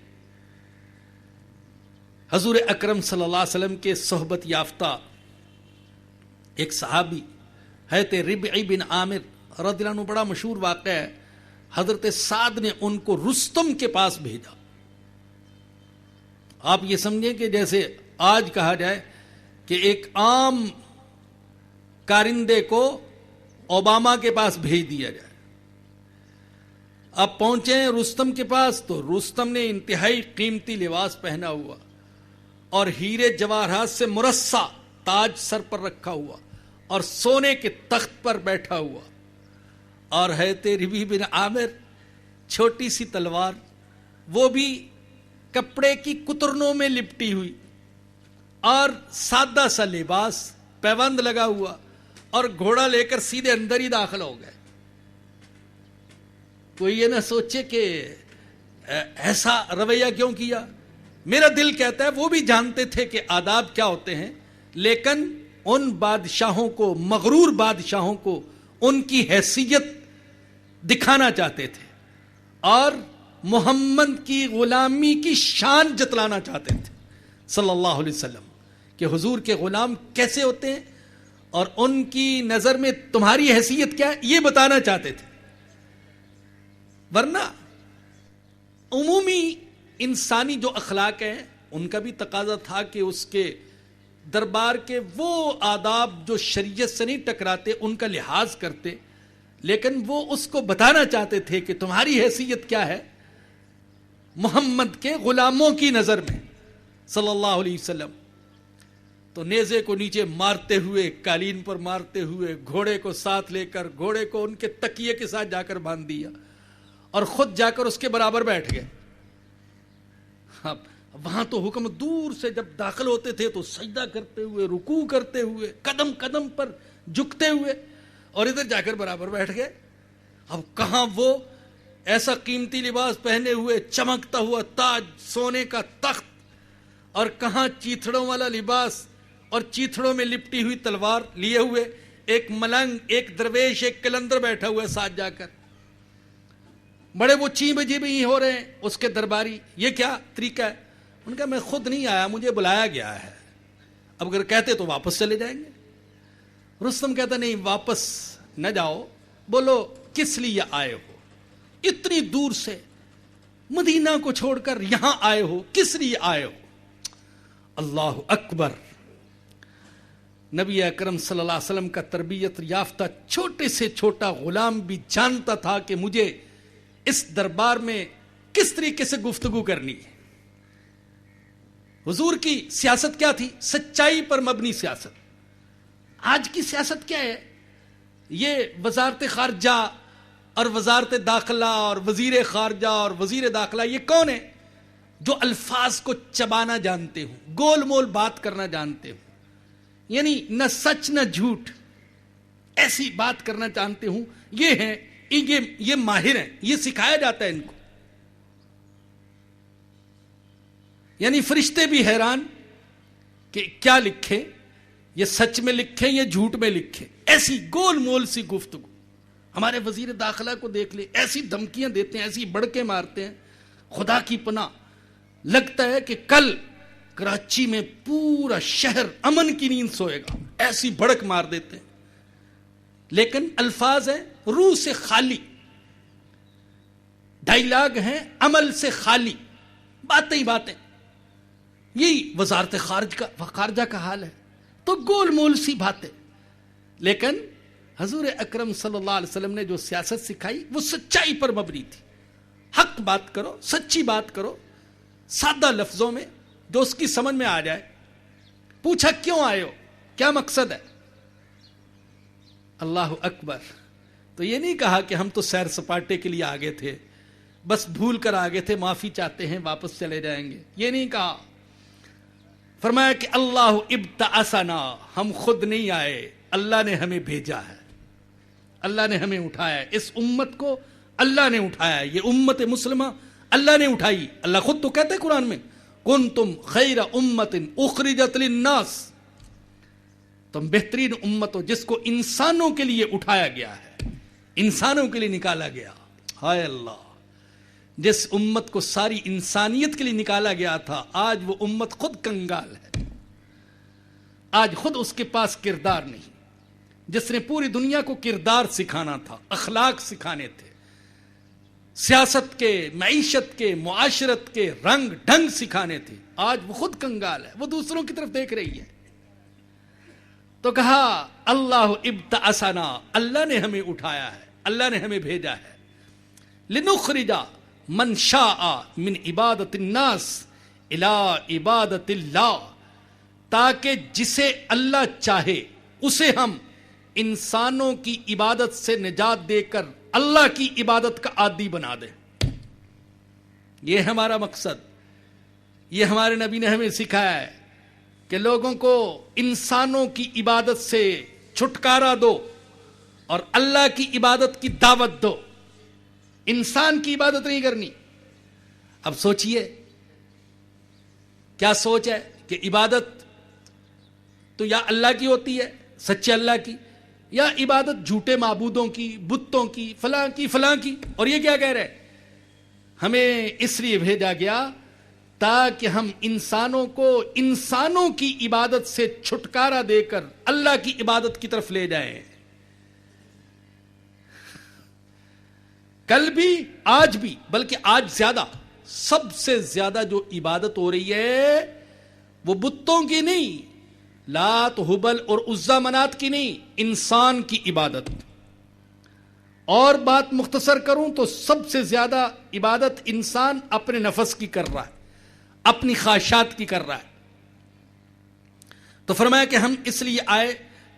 حضور اکرم صلی اللہ علیہ وسلم کے صحبت یافتہ ایک صحابی حضرت ربعی بن عامر رضی اللہ عنہ، بڑا مشہور واقعہ ہے. حضرت سعد نے ان کو رستم کے پاس بھیجا. آپ یہ سمجھیں کہ جیسے آج کہا جائے کہ ایک عام کارندے کو اوباما کے پاس بھیج دیا جائے. اب پہنچے ہیں رستم کے پاس تو رستم نے انتہائی قیمتی لباس پہنا ہوا اور ہیرے جواہرات سے مرصع تاج سر پر رکھا ہوا اور سونے کے تخت پر بیٹھا ہوا، اور حضرت ربیع بن عامر چھوٹی سی تلوار، وہ بھی کپڑے کی کترنوں میں لپٹی ہوئی، اور سادہ سا لباس، پیوند لگا ہوا، اور گھوڑا لے کر سیدھے اندر ہی داخل ہو گئے. کوئی یہ نہ سوچے کہ ایسا رویہ کیوں کیا. میرا دل کہتا ہے وہ بھی جانتے تھے کہ آداب کیا ہوتے ہیں، لیکن ان بادشاہوں کو، مغرور بادشاہوں کو، ان کی حیثیت دکھانا چاہتے تھے اور محمد کی غلامی کی شان جتلانا چاہتے تھے صلی اللہ علیہ وسلم، کہ حضور کے غلام کیسے ہوتے ہیں اور ان کی نظر میں تمہاری حیثیت کیا ہے، یہ بتانا چاہتے تھے. ورنہ عمومی انسانی جو اخلاق ہیں ان کا بھی تقاضا تھا کہ اس کے دربار کے وہ آداب جو شریعت سے نہیں ٹکراتے ان کا لحاظ کرتے، لیکن وہ اس کو بتانا چاہتے تھے کہ تمہاری حیثیت کیا ہے محمد کے غلاموں کی نظر میں صلی اللہ علیہ وسلم. تو نیزے کو نیچے مارتے ہوئے، قالین پر مارتے ہوئے، گھوڑے کو ساتھ لے کر، گھوڑے کو ان کے تکیے کے ساتھ جا کر باندھ دیا اور خود جا کر اس کے برابر بیٹھ گئے. اب وہاں تو حکم دور سے جب داخل ہوتے تھے تو سجدہ کرتے ہوئے، رکوع کرتے ہوئے، قدم قدم پر جھکتے ہوئے، اور ادھر جا کر برابر بیٹھ گئے. اب کہاں وہ ایسا قیمتی لباس پہنے ہوئے، چمکتا ہوا تاج، سونے کا تخت، اور کہاں چیتھڑوں والا لباس اور چیتھڑوں میں لپٹی ہوئی تلوار لیے ہوئے ایک ملنگ، ایک درویش، ایک قلندر بیٹھا ہوا ہے ساتھ جا کر. بڑے وہ چیں بجے بھی ہی ہو رہے ہیں اس کے درباری. یہ کیا طریقہ ہے؟ ان کا میں خود نہیں آیا، مجھے بلایا گیا ہے. اب اگر کہتے تو واپس چلے جائیں گے. رستم کہتا نہیں، واپس نہ جاؤ، بولو کس لیے آئے ہو، اتنی دور سے مدینہ کو چھوڑ کر یہاں آئے ہو، کس لیے آئے ہو؟ اللہ اکبر. نبی اکرم صلی اللہ علیہ وسلم کا تربیت یافتہ چھوٹے سے چھوٹا غلام بھی جانتا تھا کہ مجھے اس دربار میں کس طریقے سے گفتگو کرنی ہے. حضور کی سیاست کیا تھی؟ سچائی پر مبنی سیاست. آج کی سیاست کیا ہے؟ یہ وزارت خارجہ اور وزارت داخلہ اور وزیر خارجہ اور وزیر داخلہ، یہ کون ہے جو الفاظ کو چبانا جانتے ہوں، گول مول بات کرنا جانتے ہوں، یعنی نہ سچ نہ جھوٹ، ایسی بات کرنا جانتے ہوں. یہ ہیں، یہ ماہر ہیں، یہ سکھایا جاتا ہے ان کو. یعنی فرشتے بھی حیران کہ کیا لکھیں، یہ سچ میں لکھیں یا جھوٹ میں لکھیں. ایسی گول مول سی گفتگو. ہمارے وزیر داخلہ کو دیکھ لیں، ایسی دھمکیاں دیتے ہیں، ایسی بڑکیں مارتے ہیں، خدا کی پناہ لگتا ہے کہ کل کراچی میں پورا شہر امن کی نیند سوئے گا، ایسی بڑک مار دیتے ہیں. لیکن الفاظ ہیں روح سے خالی، ڈائیلاگ ہیں عمل سے خالی، باتیں ہی باتیں. یہی وزارت خارجہ کا حال ہے. تو گول مول سی باتیں. لیکن حضور اکرم صلی اللہ علیہ وسلم نے جو سیاست سکھائی وہ سچائی پر مبنی تھی. حق بات کرو، سچی بات کرو، سادہ لفظوں میں جو اس کی سمجھ میں آ جائے. پوچھا کیوں آئے ہو، کیا مقصد ہے؟ اللہ اکبر. تو یہ نہیں کہا کہ ہم تو سیر سپاٹے کے لیے آگے تھے، بس بھول کر آگے تھے، معافی چاہتے ہیں، واپس چلے جائیں گے. یہ نہیں کہا. فرمایا کہ اللہ ابتعثنا، ہم خود نہیں آئے، اللہ نے ہمیں بھیجا ہے، اللہ نے ہمیں اٹھایا ہے. اس امت کو اللہ نے اٹھایا ہے. یہ امت مسلمہ اللہ نے اٹھائی. اللہ خود تو کہتے ہیں قرآن میں، کنتم خیر امت اخرجت للناس، تم بہترین امت ہو جس کو انسانوں کے لیے اٹھایا گیا ہے، انسانوں کے لیے نکالا گیا. ہائے اللہ، جس امت کو ساری انسانیت کے لیے نکالا گیا تھا، آج وہ امت خود کنگال ہے. آج خود اس کے پاس کردار نہیں. جس نے پوری دنیا کو کردار سکھانا تھا، اخلاق سکھانے تھے، سیاست کے، معیشت کے، معاشرت کے رنگ ڈھنگ سکھانے تھے، آج وہ خود کنگال ہے، وہ دوسروں کی طرف دیکھ رہی ہے. تو کہا اللہ ابتعثنا، اللہ نے ہمیں اٹھایا ہے، اللہ نے ہمیں بھیجا ہے. لنخرج من شاء من عبادت الناس الی عبادت اللہ، تاکہ جسے اللہ چاہے اسے ہم انسانوں کی عبادت سے نجات دے کر اللہ کی عبادت کا عادی بنا دیں. یہ ہمارا مقصد. یہ ہمارے نبی نے ہمیں سکھایا ہے کہ لوگوں کو انسانوں کی عبادت سے چھٹکارا دو اور اللہ کی عبادت کی دعوت دو. انسان کی عبادت نہیں کرنی. اب سوچئے کیا سوچ ہے کہ عبادت تو یا اللہ کی ہوتی ہے، سچے اللہ کی، یا عبادت جھوٹے معبودوں کی، بتوں کی، فلاں کی فلاں کی. اور یہ کیا کہہ رہے ہیں؟ ہمیں اس لیے بھیجا گیا تاکہ ہم انسانوں کو انسانوں کی عبادت سے چھٹکارا دے کر اللہ کی عبادت کی طرف لے جائیں. کل بھی، آج بھی، بلکہ آج زیادہ، سب سے زیادہ جو عبادت ہو رہی ہے وہ بتوں کی نہیں، لات ہبل اور عزا منات کی نہیں، انسان کی عبادت. اور بات مختصر کروں تو سب سے زیادہ عبادت انسان اپنے نفس کی کر رہا ہے، اپنی خواہشات کی کر رہا ہے. تو فرمایا کہ ہم اس لیے آئے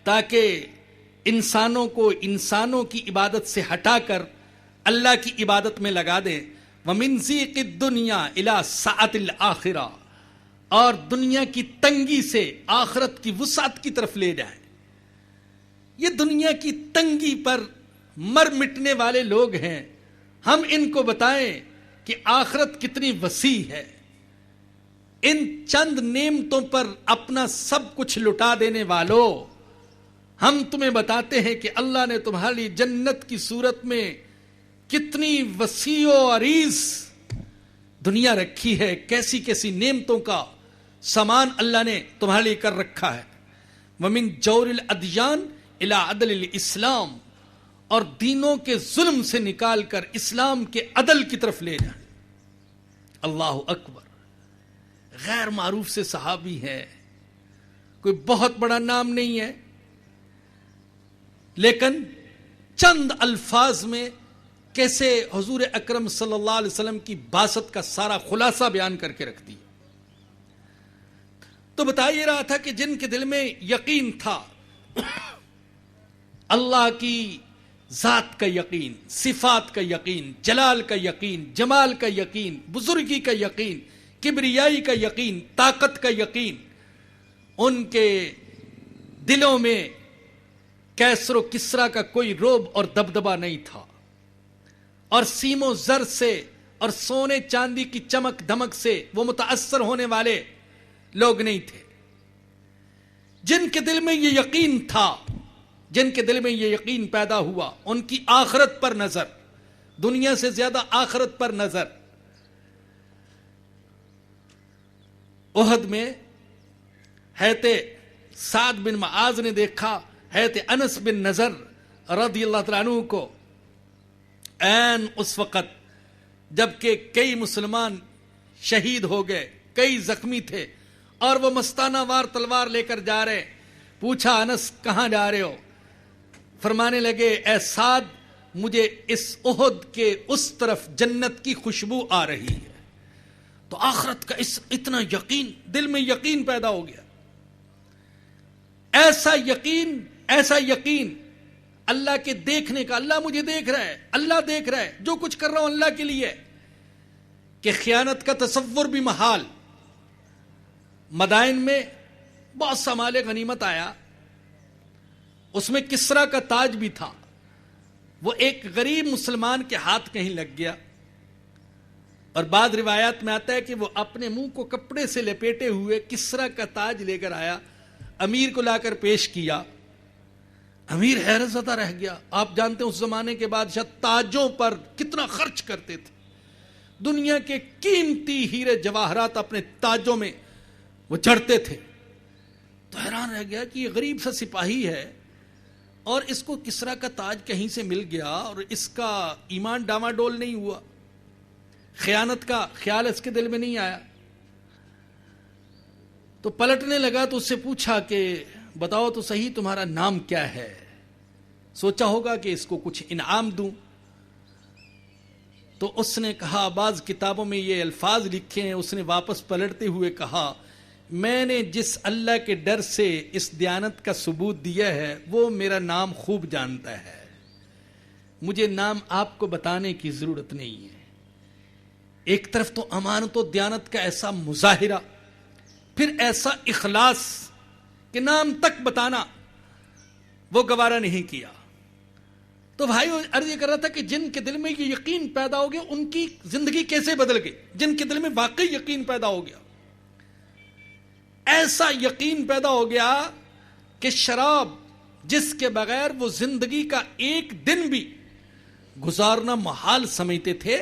تاکہ انسانوں کو انسانوں کی عبادت سے ہٹا کر اللہ کی عبادت میں لگا دیں. وَمِن ضِيقِ الدُّنْيَا إِلَىٰ سَعَةِ الْآخِرَةِ، اور دنیا کی تنگی سے آخرت کی وسعت کی طرف لے جائیں. یہ دنیا کی تنگی پر مر مٹنے والے لوگ ہیں، ہم ان کو بتائیں کہ آخرت کتنی وسیع ہے. ان چند نعمتوں پر اپنا سب کچھ لٹا دینے والوں، ہم تمہیں بتاتے ہیں کہ اللہ نے تمہاری جنت کی صورت میں کتنی وسیع و عریض دنیا رکھی ہے، کیسی کیسی نعمتوں کا سامان اللہ نے تمہارے لیے کر رکھا ہے. وَمِن جَوْرِ الْأَدْيَانِ إِلَىٰ عَدْلِ الْإِسْلَامِ، اور دینوں کے ظلم سے نکال کر اسلام کے عدل کی طرف لے جائیں. اللہ اکبر. غیر معروف سے صحابی ہے، کوئی بہت بڑا نام نہیں ہے، لیکن چند الفاظ میں کیسے حضور اکرم صلی اللہ علیہ وسلم کی بعثت کا سارا خلاصہ بیان کر کے رکھ دیا. تو بتا یہ رہا تھا کہ جن کے دل میں یقین تھا، اللہ کی ذات کا یقین، صفات کا یقین، جلال کا یقین، جمال کا یقین، بزرگی کا یقین، کبریائی کا یقین، طاقت کا یقین، ان کے دلوں میں کیسر و کسرا کا کوئی روب اور دبدبا نہیں تھا، اور سیم و زر سے اور سونے چاندی کی چمک دمک سے وہ متاثر ہونے والے لوگ نہیں تھے. جن کے دل میں یہ یقین تھا، جن کے دل میں یہ یقین پیدا ہوا، ان کی آخرت پر نظر، دنیا سے زیادہ آخرت پر نظر. احد میں حضرت سعد بن معاذ نے دیکھا حضرت انس بن نضر رضی اللہ تعالیٰ عنہ کو عین اس وقت جبکہ کئی مسلمان شہید ہو گئے، کئی زخمی تھے، اور وہ مستانہ وار تلوار لے کر جا رہے. پوچھا انس کہاں جا رہے ہو؟ فرمانے لگے اے سعد مجھے اس احد کے اس طرف جنت کی خوشبو آ رہی ہے. تو آخرت کا اتنا یقین، دل میں یقین پیدا ہو گیا. ایسا یقین اللہ کے دیکھنے کا، اللہ مجھے دیکھ رہا ہے، اللہ دیکھ رہا ہے، جو کچھ کر رہا ہوں اللہ کے لیے، کہ خیانت کا تصور بھی محال. مدائن میں بہت سا مال غنیمت آیا، اس میں کسرا کا تاج بھی تھا. وہ ایک غریب مسلمان کے ہاتھ کہیں لگ گیا، اور بعض روایات میں آتا ہے کہ وہ اپنے منہ کو کپڑے سے لپیٹے ہوئے کسرا کا تاج لے کر آیا، امیر کو لا کر پیش کیا. امیر حیرت زدہ رہ گیا. آپ جانتے ہیں اس زمانے کے بادشاہ تاجوں پر کتنا خرچ کرتے تھے، دنیا کے قیمتی ہیرے جواہرات اپنے تاجوں میں وہ جڑتے تھے. تو حیران رہ گیا کہ یہ غریب سا سپاہی ہے اور اس کو کسرا کا تاج کہیں سے مل گیا اور اس کا ایمان ڈاماڈول نہیں ہوا، خیانت کا خیال اس کے دل میں نہیں آیا. تو پلٹنے لگا تو اس سے پوچھا کہ بتاؤ تو صحیح تمہارا نام کیا ہے؟ سوچا ہوگا کہ اس کو کچھ انعام دوں. تو اس نے کہا، بعض کتابوں میں یہ الفاظ لکھے ہیں، اس نے واپس پلٹتے ہوئے کہا میں نے جس اللہ کے ڈر سے اس دیانت کا ثبوت دیا ہے وہ میرا نام خوب جانتا ہے، مجھے نام آپ کو بتانے کی ضرورت نہیں ہے. ایک طرف تو امانت و دیانت کا ایسا مظاہرہ، پھر ایسا اخلاص کہ نام تک بتانا وہ گوارا نہیں کیا. تو بھائی عرض یہ کر رہا تھا کہ جن کے دل میں یہ یقین پیدا ہو گیا ان کی زندگی کیسے بدل گئی. جن کے دل میں واقعی یقین پیدا ہو گیا، ایسا یقین پیدا ہو گیا کہ شراب جس کے بغیر وہ زندگی کا ایک دن بھی گزارنا محال سمجھتے تھے،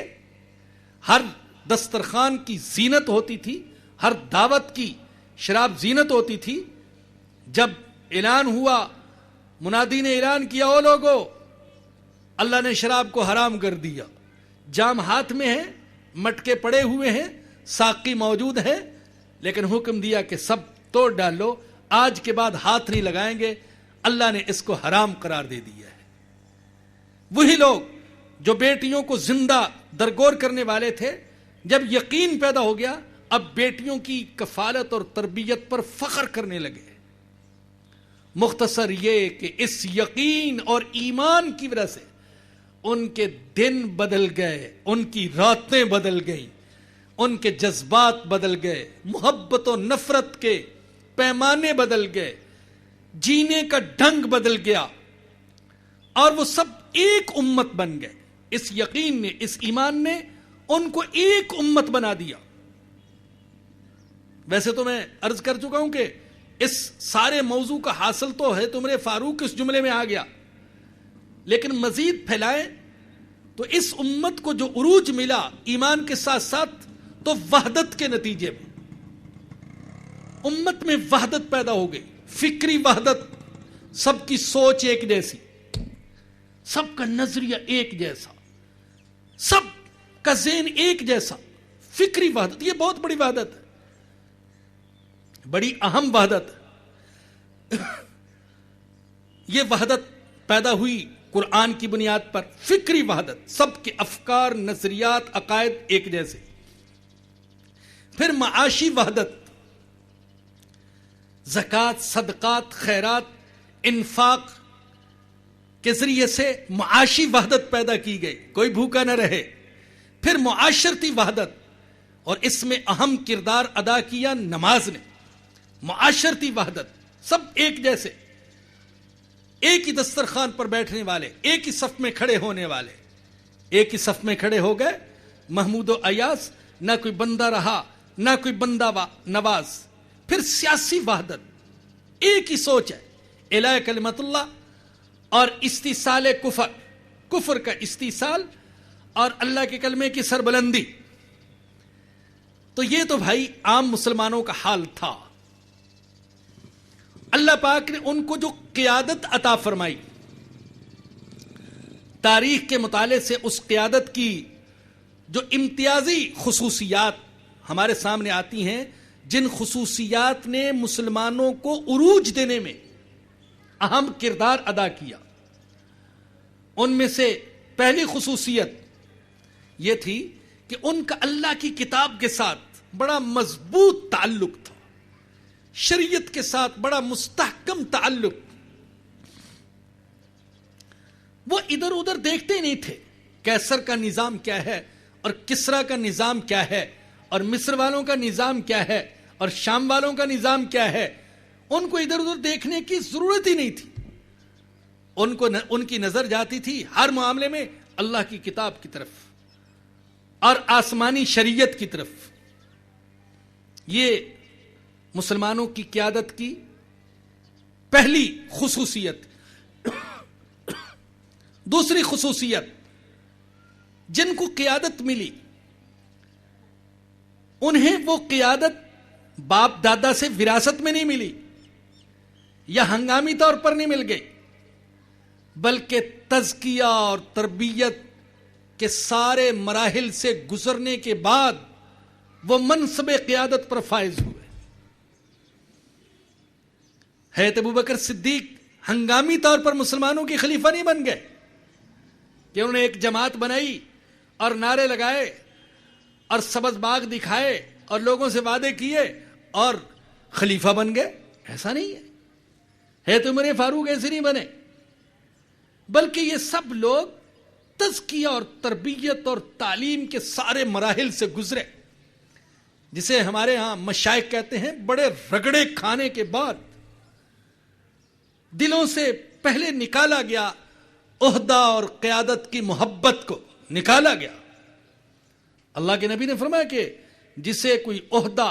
ہر دسترخوان کی زینت ہوتی تھی، ہر دعوت کی شراب زینت ہوتی تھی. جب اعلان ہوا، منادی نے اعلان کیا او لوگو اللہ نے شراب کو حرام کر دیا، جام ہاتھ میں ہے، مٹکے پڑے ہوئے ہیں، ساقی موجود ہے، لیکن حکم دیا کہ سب توڑ ڈالو، آج کے بعد ہاتھ نہیں لگائیں گے، اللہ نے اس کو حرام قرار دے دیا ہے. وہی لوگ جو بیٹیوں کو زندہ درگور کرنے والے تھے، جب یقین پیدا ہو گیا اب بیٹیوں کی کفالت اور تربیت پر فخر کرنے لگے. مختصر یہ کہ اس یقین اور ایمان کی وجہ سے ان کے دن بدل گئے، ان کی راتیں بدل گئیں، ان کے جذبات بدل گئے، محبت و نفرت کے پیمانے بدل گئے، جینے کا ڈھنگ بدل گیا، اور وہ سب ایک امت بن گئے. اس یقین نے، اس ایمان نے ان کو ایک امت بنا دیا. ویسے تو میں عرض کر چکا ہوں کہ اس سارے موضوع کا حاصل تو ہے تمہارے فاروق اس جملے میں آ گیا، لیکن مزید پھیلائیں تو اس امت کو جو عروج ملا ایمان کے ساتھ ساتھ، تو وحدت کے نتیجے میں امت میں وحدت پیدا ہو گئی، فکری وحدت، سب کی سوچ ایک جیسی، سب کا نظریہ ایک جیسا، سب کا ذہن ایک جیسا. فکری وحدت یہ بہت بڑی وحدت ہے، بڑی اہم وحدت. یہ وحدت پیدا ہوئی قرآن کی بنیاد پر فکری وحدت، سب کے افکار، نظریات، عقائد ایک جیسے. پھر معاشی وحدت، زکوٰۃ، صدقات، خیرات، انفاق کے ذریعے سے معاشی وحدت پیدا کی گئی، کوئی بھوکا نہ رہے. پھر معاشرتی وحدت، اور اس میں اہم کردار ادا کیا نماز نے. معاشرتی وحدت، سب ایک جیسے، ایک ہی دسترخوان پر بیٹھنے والے، ایک ہی صف میں کھڑے ہونے والے. ایک ہی صف میں کھڑے ہو گئے محمود و ایاز، نہ کوئی بندہ رہا نہ کوئی بندہ نواز. پھر سیاسی وحدت، ایک ہی سوچ ہے، اعلاء کلمت اللہ اور استیصال کفر کا استیصال اور اللہ کے کلمے کی سربلندی. تو یہ تو بھائی عام مسلمانوں کا حال تھا. اللہ پاک نے ان کو جو قیادت عطا فرمائی، تاریخ کے مطالعے سے اس قیادت کی جو امتیازی خصوصیات ہمارے سامنے آتی ہیں، جن خصوصیات نے مسلمانوں کو عروج دینے میں اہم کردار ادا کیا، ان میں سے پہلی خصوصیت یہ تھی کہ ان کا اللہ کی کتاب کے ساتھ بڑا مضبوط تعلق تھا، شریعت کے ساتھ بڑا مستحکم تعلق. وہ ادھر ادھر دیکھتے نہیں تھے کیسر کا نظام کیا ہے اور کسرا کا نظام کیا ہے اور مصر والوں کا نظام کیا ہے اور شام والوں کا نظام کیا ہے. ان کو ادھر ادھر دیکھنے کی ضرورت ہی نہیں تھی. ان کی نظر جاتی تھی ہر معاملے میں اللہ کی کتاب کی طرف اور آسمانی شریعت کی طرف. یہ مسلمانوں کی قیادت کی پہلی خصوصیت. دوسری خصوصیت، جن کو قیادت ملی انہیں وہ قیادت باپ دادا سے وراثت میں نہیں ملی یا ہنگامی طور پر نہیں مل گئی، بلکہ تزکیہ اور تربیت کے سارے مراحل سے گزرنے کے بعد وہ منصب قیادت پر فائز ہوئے. حضرت ابوبکر صدیق ہنگامی طور پر مسلمانوں کے خلیفہ نہیں بن گئے کہ انہوں نے ایک جماعت بنائی اور نعرے لگائے اور سبز باغ دکھائے اور لوگوں سے وعدے کیے اور خلیفہ بن گئے. ایسا نہیں ہے. حضرت عمر فاروق ایسے نہیں بنے، بلکہ یہ سب لوگ تزکیہ اور تربیت اور تعلیم کے سارے مراحل سے گزرے، جسے ہمارے ہاں مشائخ کہتے ہیں بڑے رگڑے کھانے کے بعد دلوں سے پہلے نکالا گیا عہدہ اور قیادت کی محبت کو نکالا گیا. اللہ کے نبی نے فرمایا کہ جسے کوئی عہدہ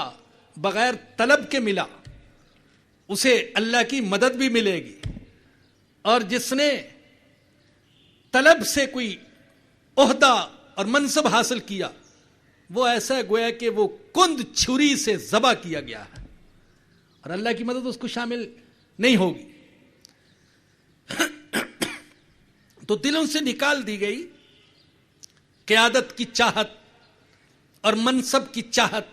بغیر طلب کے ملا اسے اللہ کی مدد بھی ملے گی، اور جس نے طلب سے کوئی عہدہ اور منصب حاصل کیا وہ ایسا گویا کہ وہ کند چھری سے ذبح کیا گیا ہے اور اللہ کی مدد اس کو شامل نہیں ہوگی. تو دلوں سے نکال دی گئی قیادت کی چاہت اور منصب کی چاہت،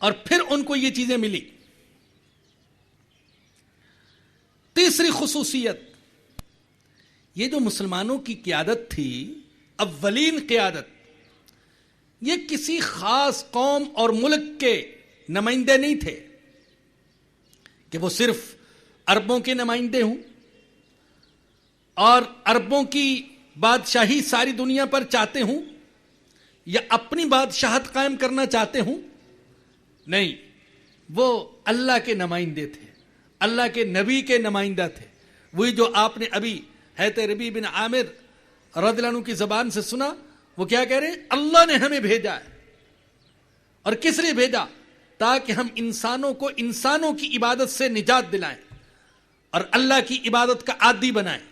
اور پھر ان کو یہ چیزیں ملی. تیسری خصوصیت، یہ جو مسلمانوں کی قیادت تھی، اولین قیادت، یہ کسی خاص قوم اور ملک کے نمائندے نہیں تھے کہ وہ صرف عربوں کے نمائندے ہوں اور عربوں کی بادشاہی ساری دنیا پر چاہتے ہوں یا اپنی بادشاہت قائم کرنا چاہتے ہوں. نہیں، وہ اللہ کے نمائندے تھے، اللہ کے نبی کے نمائندہ تھے. وہی جو آپ نے ابھی حضرت ربیع بن عامر رضی اللہ عنہ کی زبان سے سنا، وہ کیا کہہ رہے ہیں؟ اللہ نے ہمیں بھیجا ہے. اور کس لیے بھیجا؟ تاکہ ہم انسانوں کو انسانوں کی عبادت سے نجات دلائیں اور اللہ کی عبادت کا عادی بنائیں،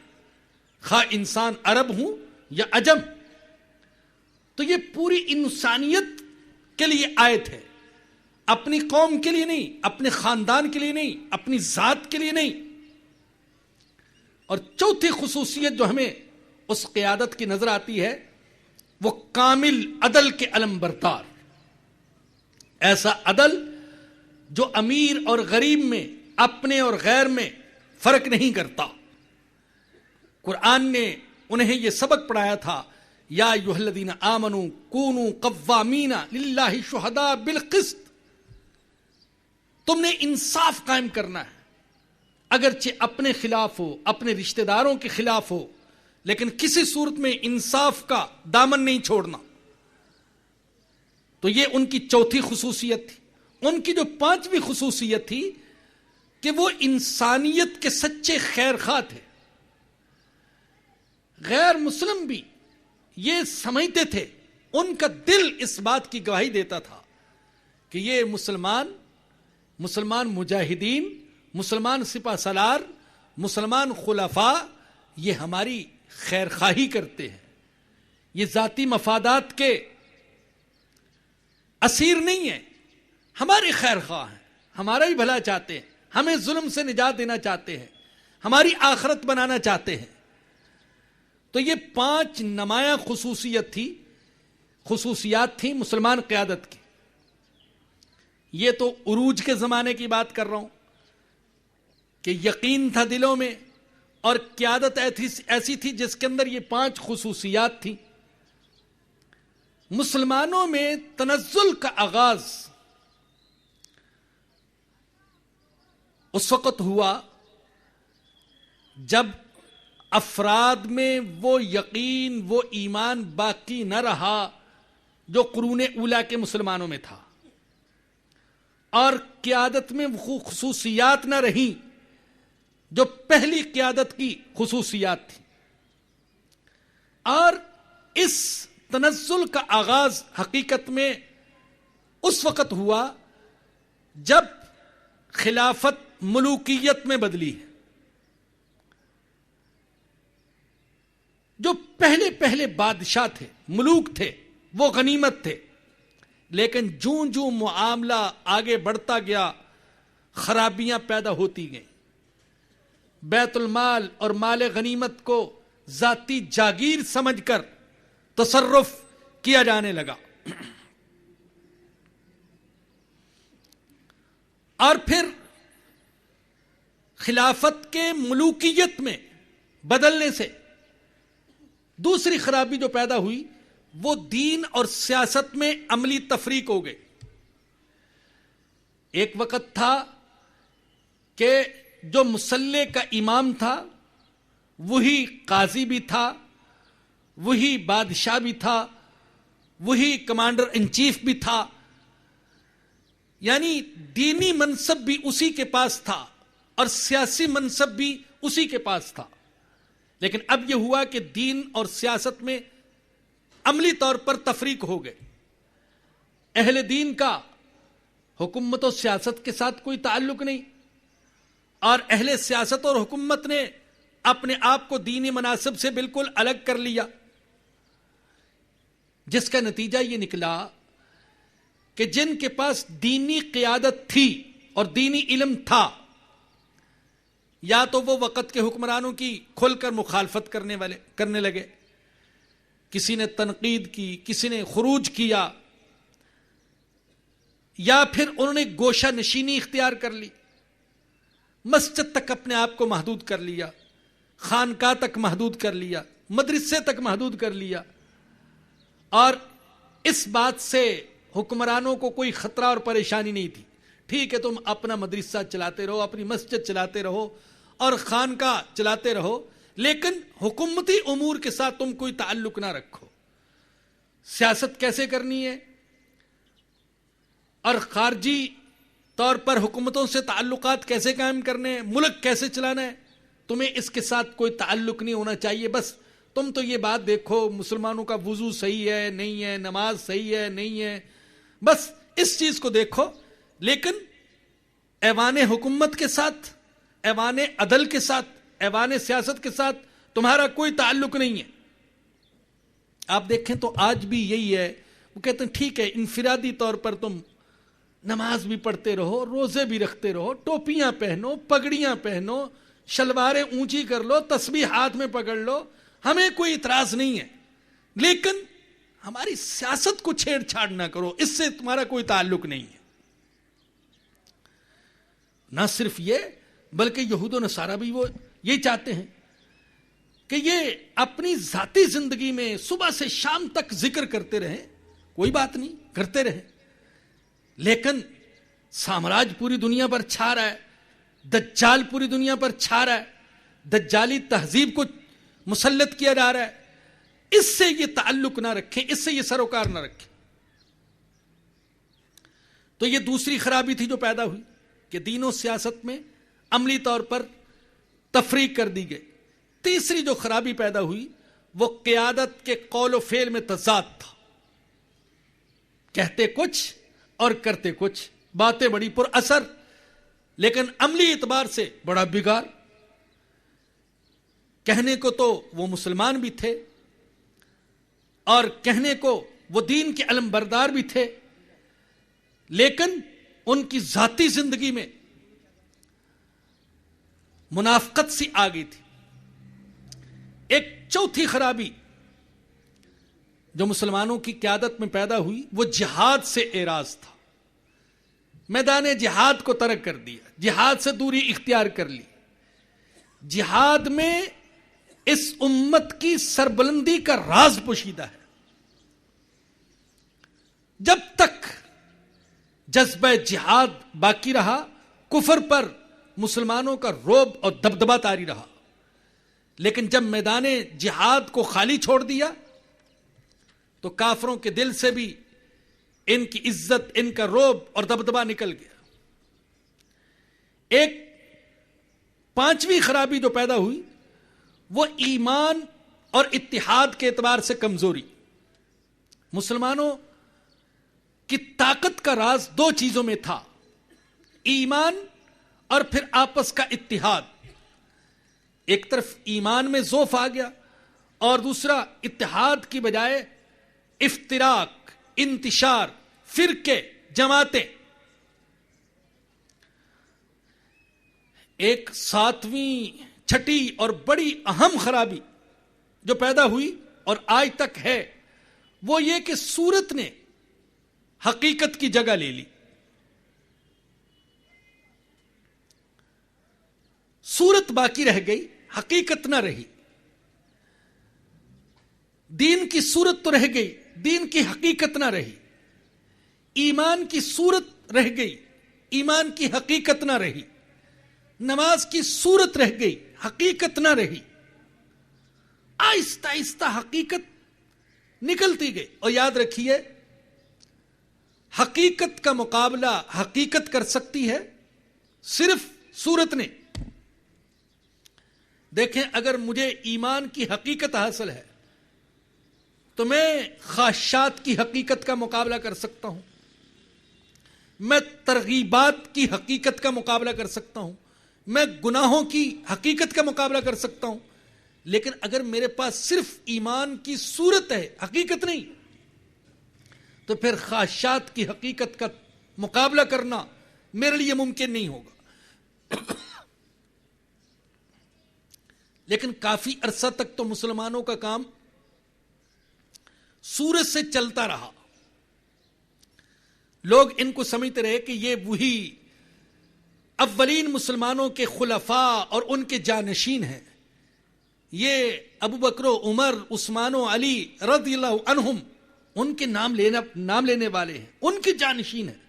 خواہ انسان عرب ہوں یا عجم. تو یہ پوری انسانیت کے لیے آیت ہے، اپنی قوم کے لیے نہیں، اپنے خاندان کے لیے نہیں، اپنی ذات کے لیے نہیں. اور چوتھی خصوصیت جو ہمیں اس قیادت کی نظر آتی ہے، وہ کامل عدل کے علم بردار. ایسا عدل جو امیر اور غریب میں، اپنے اور غیر میں فرق نہیں کرتا. قرآن نے انہیں یہ سبق پڑھایا تھا، یا ایھا الذین آمنوا کونوا قوامین للہ شہداء بالقسط، تم نے انصاف قائم کرنا ہے، اگرچہ اپنے خلاف ہو، اپنے رشتہ داروں کے خلاف ہو، لیکن کسی صورت میں انصاف کا دامن نہیں چھوڑنا۔ تو یہ ان کی چوتھی خصوصیت تھی۔ ان کی جو پانچویں خصوصیت تھی کہ وہ انسانیت کے سچے خیر خواہ تھے۔ غیر مسلم بھی یہ سمجھتے تھے، ان کا دل اس بات کی گواہی دیتا تھا کہ یہ مسلمان مجاہدین، مسلمان سپہ سالار، مسلمان خلفاء، یہ ہماری خیر خواہی کرتے ہیں، یہ ذاتی مفادات کے اسیر نہیں ہیں، ہمارے خیر خواہ ہیں، ہمارا ہی بھلا چاہتے ہیں، ہمیں ظلم سے نجات دینا چاہتے ہیں، ہماری آخرت بنانا چاہتے ہیں۔ تو یہ 5 نمایاں خصوصیات تھیں مسلمان قیادت کی۔ یہ تو عروج کے زمانے کی بات کر رہا ہوں کہ یقین تھا دلوں میں، اور قیادت ایسی تھی جس کے اندر یہ 5 خصوصیات تھیں۔ مسلمانوں میں تنزل کا آغاز اس وقت ہوا جب افراد میں وہ یقین، وہ ایمان باقی نہ رہا جو قرون اولیٰ کے مسلمانوں میں تھا، اور قیادت میں وہ خصوصیات نہ رہیں جو پہلی قیادت کی خصوصیات تھی۔ اور اس تنزل کا آغاز حقیقت میں اس وقت ہوا جب خلافت ملوکیت میں بدلی ہے۔ جو پہلے بادشاہ تھے، ملوک تھے، وہ غنیمت تھے، لیکن جوں جوں معاملہ آگے بڑھتا گیا خرابیاں پیدا ہوتی گئیں، بیت المال اور مال غنیمت کو ذاتی جاگیر سمجھ کر تصرف کیا جانے لگا، اور پھر خلافت کے ملوکیت میں بدلنے سے دوسری خرابی جو پیدا ہوئی وہ دین اور سیاست میں عملی تفریق ہو گئی۔ ایک وقت تھا کہ جو مسلح کا امام تھا وہی قاضی بھی تھا، وہی بادشاہ بھی تھا، وہی کمانڈر ان چیف بھی تھا، یعنی دینی منصب بھی اسی کے پاس تھا اور سیاسی منصب بھی اسی کے پاس تھا۔ لیکن اب یہ ہوا کہ دین اور سیاست میں عملی طور پر تفریق ہو گئے۔ اہل دین کا حکومت و سیاست کے ساتھ کوئی تعلق نہیں، اور اہل سیاست اور حکومت نے اپنے آپ کو دینی مناصب سے بالکل الگ کر لیا، جس کا نتیجہ یہ نکلا کہ جن کے پاس دینی قیادت تھی اور دینی علم تھا، یا تو وہ وقت کے حکمرانوں کی کھل کر مخالفت کرنے لگے، کسی نے تنقید کی، کسی نے خروج کیا، یا پھر انہوں نے گوشہ نشینی اختیار کر لی، مسجد تک اپنے آپ کو محدود کر لیا، خانقاہ تک محدود کر لیا، مدرسے تک محدود کر لیا، اور اس بات سے حکمرانوں کو کوئی خطرہ اور پریشانی نہیں تھی۔ ٹھیک ہے، تم اپنا مدرسہ چلاتے رہو، اپنی مسجد چلاتے رہو اور خانقاہ چلاتے رہو، لیکن حکومتی امور کے ساتھ تم کوئی تعلق نہ رکھو۔ سیاست کیسے کرنی ہے اور خارجی طور پر حکومتوں سے تعلقات کیسے قائم کرنے ہیں، ملک کیسے چلانا ہے، تمہیں اس کے ساتھ کوئی تعلق نہیں ہونا چاہیے۔ بس تم تو یہ بات دیکھو مسلمانوں کا وضو صحیح ہے نہیں ہے، نماز صحیح ہے نہیں ہے، بس اس چیز کو دیکھو، لیکن ایوان حکومت کے ساتھ، ایوان عدل کے ساتھ، ایوان سیاست کے ساتھ تمہارا کوئی تعلق نہیں ہے۔ آپ دیکھیں تو آج بھی یہی ہے، وہ کہتے ہیں ٹھیک ہے انفرادی طور پر تم نماز بھی پڑھتے رہو، روزے بھی رکھتے رہو، ٹوپیاں پہنو، پگڑیاں پہنو، شلواریں اونچی کر لو، تسبیح ہاتھ میں پکڑ لو، ہمیں کوئی اعتراض نہیں ہے، لیکن ہماری سیاست کو چھیڑ چھاڑ نہ کرو، اس سے تمہارا کوئی تعلق نہیں ہے۔ نہ صرف یہ بلکہ یہود و نصارہ بھی وہ یہی چاہتے ہیں کہ کہ یہ اپنی ذاتی زندگی میں صبح سے شام تک ذکر کرتے رہیں، کوئی بات نہیں، کرتے رہیں، لیکن سامراج پوری دنیا پر چھا رہا ہے، دجال پوری دنیا پر چھا رہا ہے، دجالی تہذیب کو مسلط کیا جا رہا ہے، اس سے یہ تعلق نہ رکھیں، اس سے یہ سروکار نہ رکھیں۔ تو یہ دوسری خرابی تھی جو پیدا ہوئی کہ دین و سیاست میں عملی طور پر تفریق کر دی گئی۔ تیسری جو خرابی پیدا ہوئی وہ قیادت کے قول و فعل میں تضاد تھا، کہتے کچھ اور کرتے کچھ، باتیں بڑی پر اثر لیکن عملی اعتبار سے بڑا بگاڑ۔ کہنے کو تو وہ مسلمان بھی تھے اور کہنے کو وہ دین کے علم بردار بھی تھے، لیکن ان کی ذاتی زندگی میں منافقت سی آ گئی تھی۔ ایک چوتھی خرابی جو مسلمانوں کی قیادت میں پیدا ہوئی وہ جہاد سے اعراض تھا۔ میدان جہاد کو ترک کر دیا، جہاد سے دوری اختیار کر لی۔ جہاد میں اس امت کی سربلندی کا راز پوشیدہ ہے۔ جب تک جذبہ جہاد باقی رہا، کفر پر مسلمانوں کا رعب اور دبدبہ طاری رہا، لیکن جب میدان جہاد کو خالی چھوڑ دیا تو کافروں کے دل سے بھی ان کی عزت، ان کا رعب اور دبدبہ نکل گیا۔ ایک پانچویں خرابی جو پیدا ہوئی وہ ایمان اور اتحاد کے اعتبار سے کمزوری۔ مسلمانوں کی طاقت کا راز دو چیزوں میں تھا، ایمان اور پھر آپس کا اتحاد۔ ایک طرف ایمان میں ضعف آ گیا اور دوسرا اتحاد کی بجائے افتراق، انتشار، فرقے، جماعتیں۔ ایک ساتویں، چھٹی اور بڑی اہم خرابی جو پیدا ہوئی اور آج تک ہے وہ یہ کہ سورت نے حقیقت کی جگہ لے لی۔ سورت باقی رہ گئی، حقیقت نہ رہی۔ دین کی صورت تو رہ گئی، دین کی حقیقت نہ رہی۔ ایمان کی صورت رہ گئی، ایمان کی حقیقت نہ رہی۔ نماز کی صورت رہ گئی، حقیقت نہ رہی۔ آہستہ آہستہ حقیقت نکلتی گئی۔ اور یاد رکھیے، حقیقت کا مقابلہ حقیقت کر سکتی ہے صرف صورت نے۔ دیکھیں، اگر مجھے ایمان کی حقیقت حاصل ہے تو میں خواہشات کی حقیقت کا مقابلہ کر سکتا ہوں، میں ترغیبات کی حقیقت کا مقابلہ کر سکتا ہوں، میں گناہوں کی حقیقت کا مقابلہ کر سکتا ہوں۔ لیکن اگر میرے پاس صرف ایمان کی صورت ہے، حقیقت نہیں، تو پھر خواہشات کی حقیقت کا مقابلہ کرنا میرے لیے ممکن نہیں ہوگا۔ لیکن کافی عرصہ تک تو مسلمانوں کا کام سورج سے چلتا رہا۔ لوگ ان کو سمجھتے رہے کہ یہ وہی اولین مسلمانوں کے خلفاء اور ان کے جانشین ہیں، یہ ابو بکر و عمر، عثمان و علی رضی اللہ عنہم، ان کے نام لینے والے ہیں، ان کے جانشین ہیں۔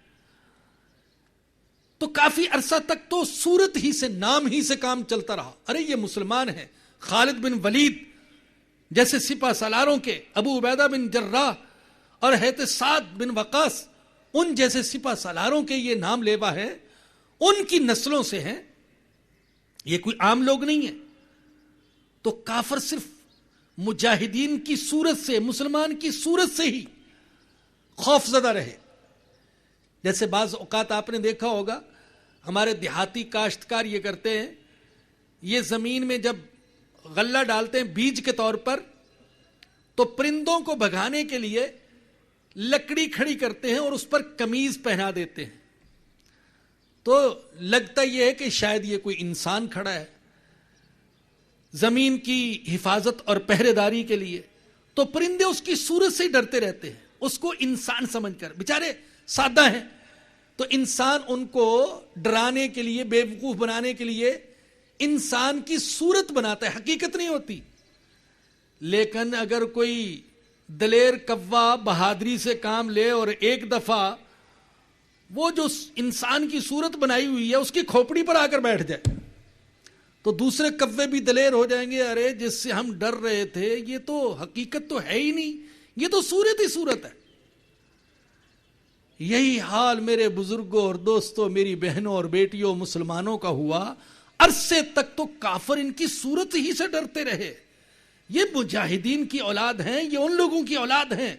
تو کافی عرصہ تک تو صورت ہی سے، نام ہی سے کام چلتا رہا۔ ارے یہ مسلمان ہیں، خالد بن ولید جیسے سپہ سالاروں کے، ابو عبیدہ بن جراح اور حضرت سعد بن وقاص، ان جیسے سپہ سالاروں کے یہ نام لیوا ہے، ان کی نسلوں سے ہیں، یہ کوئی عام لوگ نہیں ہیں۔ تو کافر صرف مجاہدین کی صورت سے، مسلمان کی صورت سے ہی خوف زدہ رہے۔ جیسے بعض اوقات آپ نے دیکھا ہوگا، ہمارے دیہاتی کاشتکار یہ کرتے ہیں، یہ زمین میں جب غلہ ڈالتے ہیں بیج کے طور پر، تو پرندوں کو بھگانے کے لیے لکڑی کھڑی کرتے ہیں اور اس پر قمیض پہنا دیتے ہیں۔ تو لگتا یہ ہے کہ شاید یہ کوئی انسان کھڑا ہے زمین کی حفاظت اور پہرے داری کے لیے، تو پرندے اس کی صورت سے ہی ڈرتے رہتے ہیں، اس کو انسان سمجھ کر۔ بیچارے سادہ ہیں، تو انسان ان کو ڈرانے کے لیے، بے وقوف بنانے کے لیے انسان کی صورت بناتا ہے، حقیقت نہیں ہوتی۔ لیکن اگر کوئی دلیر کوا بہادری سے کام لے اور ایک دفعہ وہ جو انسان کی صورت بنائی ہوئی ہے اس کی کھوپڑی پر آ کر بیٹھ جائے تو دوسرے کوے بھی دلیر ہو جائیں گے. ارے جس سے ہم ڈر رہے تھے یہ تو حقیقت تو ہے ہی نہیں, یہ تو صورت ہی صورت ہے. یہی حال میرے بزرگوں اور دوستوں, میری بہنوں اور بیٹیوں مسلمانوں کا ہوا. عرصے تک تو کافر ان کی صورت ہی سے ڈرتے رہے. یہ مجاہدین کی اولاد ہیں, یہ ان لوگوں کی اولاد ہیں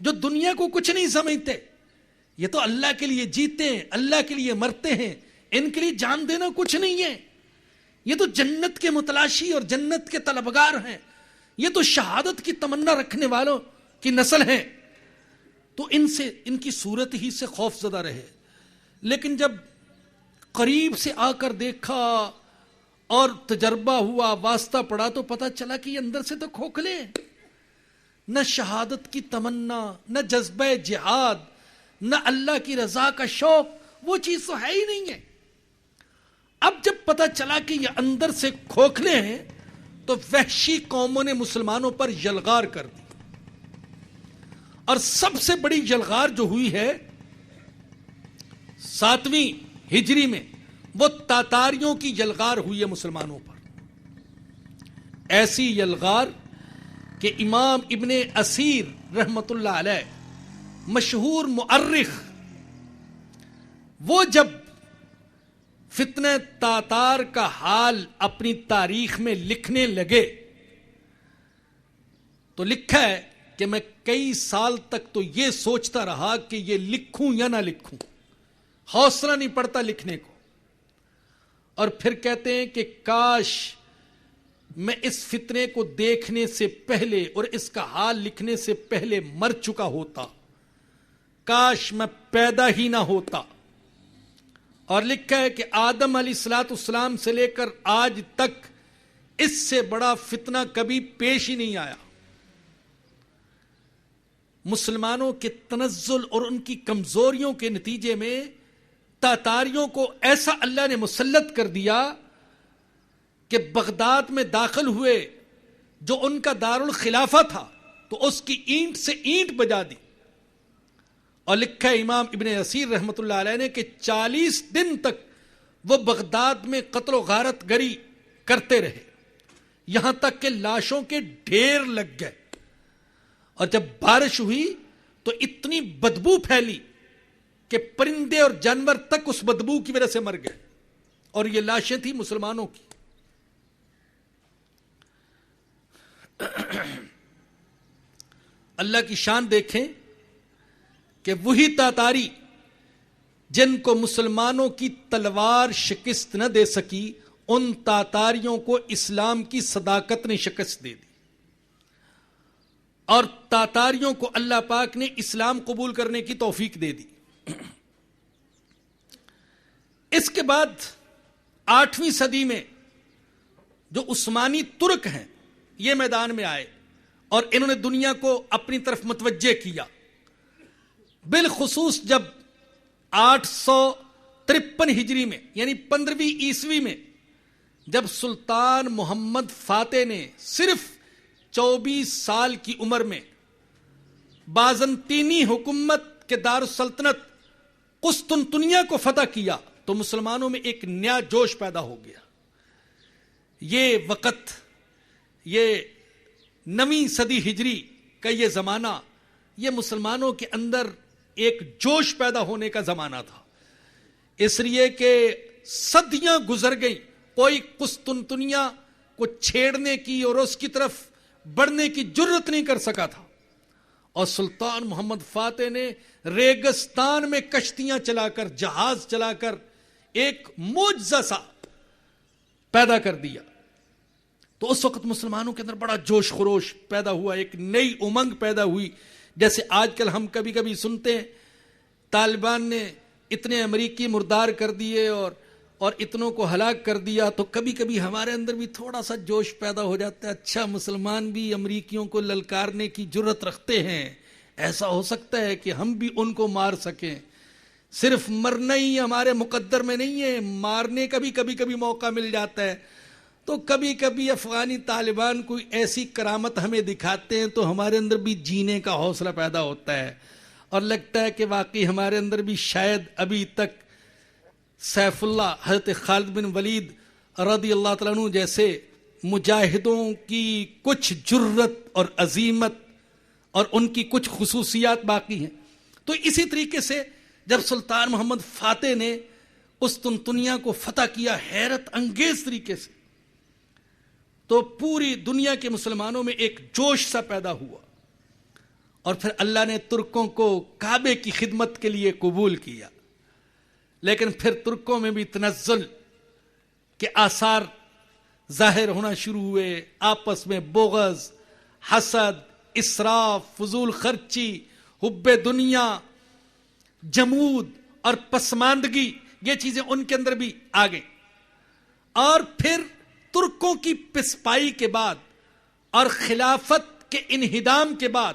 جو دنیا کو کچھ نہیں سمجھتے. یہ تو اللہ کے لیے جیتے ہیں, اللہ کے لیے مرتے ہیں, ان کے لیے جان دینا کچھ نہیں ہے. یہ تو جنت کے متلاشی اور جنت کے طلبگار ہیں, یہ تو شہادت کی تمنا رکھنے والوں کی نسل ہیں. تو ان کی صورت ہی سے خوف زدہ رہے. لیکن جب قریب سے آ کر دیکھا اور تجربہ ہوا, واسطہ پڑا, تو پتا چلا کہ یہ اندر سے تو کھوکھلے ہیں. نہ شہادت کی تمنا, نہ جذبہ جہاد, نہ اللہ کی رضا کا شوق, وہ چیز تو ہے ہی نہیں ہے. اب جب پتا چلا کہ یہ اندر سے کھوکھلے ہیں تو وحشی قوموں نے مسلمانوں پر یلغار کر دی. اور سب سے بڑی یلغار جو ہوئی ہے 7ویں ہجری میں, وہ تاتاریوں کی یلغار ہوئی ہے مسلمانوں پر. ایسی یلغار کہ امام ابن اسیر رحمت اللہ علیہ مشہور مؤرخ, وہ جب فتنہ تاتار کا حال اپنی تاریخ میں لکھنے لگے تو لکھا ہے کہ میں کئی سال تک تو یہ سوچتا رہا کہ یہ لکھوں یا نہ لکھوں, حوصلہ نہیں پڑتا لکھنے کو. اور پھر کہتے ہیں کہ کاش میں اس فتنے کو دیکھنے سے پہلے اور اس کا حال لکھنے سے پہلے مر چکا ہوتا, کاش میں پیدا ہی نہ ہوتا. اور لکھا ہے کہ آدم علیہ الصلوۃ والسلام سے لے کر آج تک اس سے بڑا فتنہ کبھی پیش ہی نہیں آیا. مسلمانوں کے تنزل اور ان کی کمزوریوں کے نتیجے میں تاتاریوں کو ایسا اللہ نے مسلط کر دیا کہ بغداد میں داخل ہوئے, جو ان کا دارالخلافہ تھا, تو اس کی اینٹ سے اینٹ بجا دی. اور لکھا ہے امام ابن اسیر رحمت اللہ علیہ نے کہ 40 دن تک وہ بغداد میں قتل و غارت گری کرتے رہے, یہاں تک کہ لاشوں کے ڈھیر لگ گئے. اور جب بارش ہوئی تو اتنی بدبو پھیلی کہ پرندے اور جانور تک اس بدبو کی وجہ سے مر گئے, اور یہ لاشیں تھیں مسلمانوں کی. اللہ کی شان دیکھیں کہ وہی تاتاری جن کو مسلمانوں کی تلوار شکست نہ دے سکی, ان تاتاریوں کو اسلام کی صداقت نے شکست دے دی. اور تاتاریوں کو اللہ پاک نے اسلام قبول کرنے کی توفیق دے دی. اس کے بعد 8ویں صدی میں جو عثمانی ترک ہیں یہ میدان میں آئے اور انہوں نے دنیا کو اپنی طرف متوجہ کیا. بالخصوص جب 853 ہجری میں یعنی 15ویں عیسوی میں جب سلطان محمد فاتح نے صرف 24 سال کی عمر میں بازنطینی حکومت کے دارالسلطنت قسطنطنیہ کو فتح کیا تو مسلمانوں میں ایک نیا جوش پیدا ہو گیا. یہ وقت, یہ 9ویں صدی ہجری کا یہ زمانہ, یہ مسلمانوں کے اندر ایک جوش پیدا ہونے کا زمانہ تھا. اس لیے کہ صدیاں گزر گئیں, کوئی قسطنطنیہ کو چھیڑنے کی اور اس کی طرف بڑھنے کی جرت نہیں کر سکا تھا. اور سلطان محمد فاتح نے ریگستان میں کشتیاں چلا کر, جہاز چلا کر ایک معجزہ سا پیدا کر دیا. تو اس وقت مسلمانوں کے اندر بڑا جوش خروش پیدا ہوا, ایک نئی امنگ پیدا ہوئی. جیسے آج کل ہم کبھی کبھی سنتے ہیں طالبان نے اتنے امریکی مردار کر دیے اور اتنوں کو ہلاک کر دیا, تو کبھی کبھی ہمارے اندر بھی تھوڑا سا جوش پیدا ہو جاتا ہے, اچھا مسلمان بھی امریکیوں کو للکارنے کی جرت رکھتے ہیں, ایسا ہو سکتا ہے کہ ہم بھی ان کو مار سکیں. صرف مرنا ہی ہمارے مقدر میں نہیں ہے, مارنے کا بھی کبھی کبھی موقع مل جاتا ہے. تو کبھی کبھی افغانی طالبان کوئی ایسی کرامت ہمیں دکھاتے ہیں تو ہمارے اندر بھی جینے کا حوصلہ پیدا ہوتا ہے اور لگتا ہے کہ واقعی ہمارے اندر بھی شاید ابھی تک سیف اللہ حضرت خالد بن ولید رضی اللہ تعالیٰ عنہ جیسے مجاہدوں کی کچھ جرت اور عزیمت اور ان کی کچھ خصوصیات باقی ہیں. تو اسی طریقے سے جب سلطان محمد فاتح نے قسطنطنیہ کو فتح کیا حیرت انگیز طریقے سے، تو پوری دنیا کے مسلمانوں میں ایک جوش سا پیدا ہوا اور پھر اللہ نے ترکوں کو کعبے کی خدمت کے لیے قبول کیا. لیکن پھر ترکوں میں بھی تنزل کے آثار ظاہر ہونا شروع ہوئے، آپس میں بغض، حسد، اسراف، فضول خرچی، حب دنیا، جمود اور پسماندگی، یہ چیزیں ان کے اندر بھی آ گئیں. اور پھر ترکوں کی پسپائی کے بعد اور خلافت کے انہدام کے بعد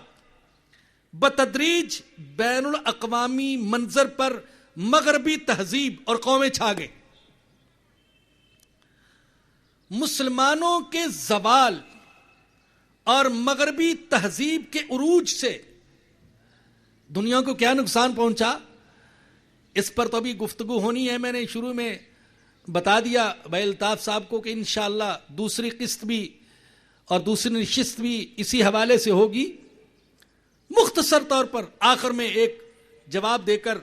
بتدریج بین الاقوامی منظر پر مغربی تہذیب اور قومیں چھا گئے. مسلمانوں کے زوال اور مغربی تہذیب کے عروج سے دنیا کو کیا نقصان پہنچا، اس پر تو ابھی گفتگو ہونی ہے. میں نے شروع میں بتا دیا بھائی الطاف صاحب کو کہ انشاءاللہ دوسری قسط بھی اور دوسری نشست بھی اسی حوالے سے ہوگی. مختصر طور پر آخر میں ایک جواب دے کر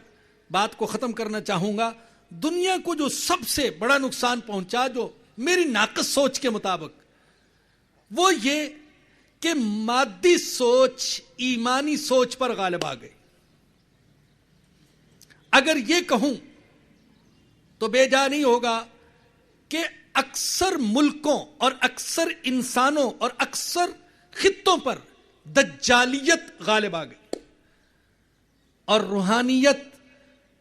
بات کو ختم کرنا چاہوں گا. دنیا کو جو سب سے بڑا نقصان پہنچا، جو میری ناقص سوچ کے مطابق، وہ یہ کہ مادی سوچ ایمانی سوچ پر غالب آ گئی. اگر یہ کہوں تو بے جا نہیں ہوگا کہ اکثر ملکوں اور اکثر انسانوں اور اکثر خطوں پر دجالیت غالب آ گئی اور روحانیت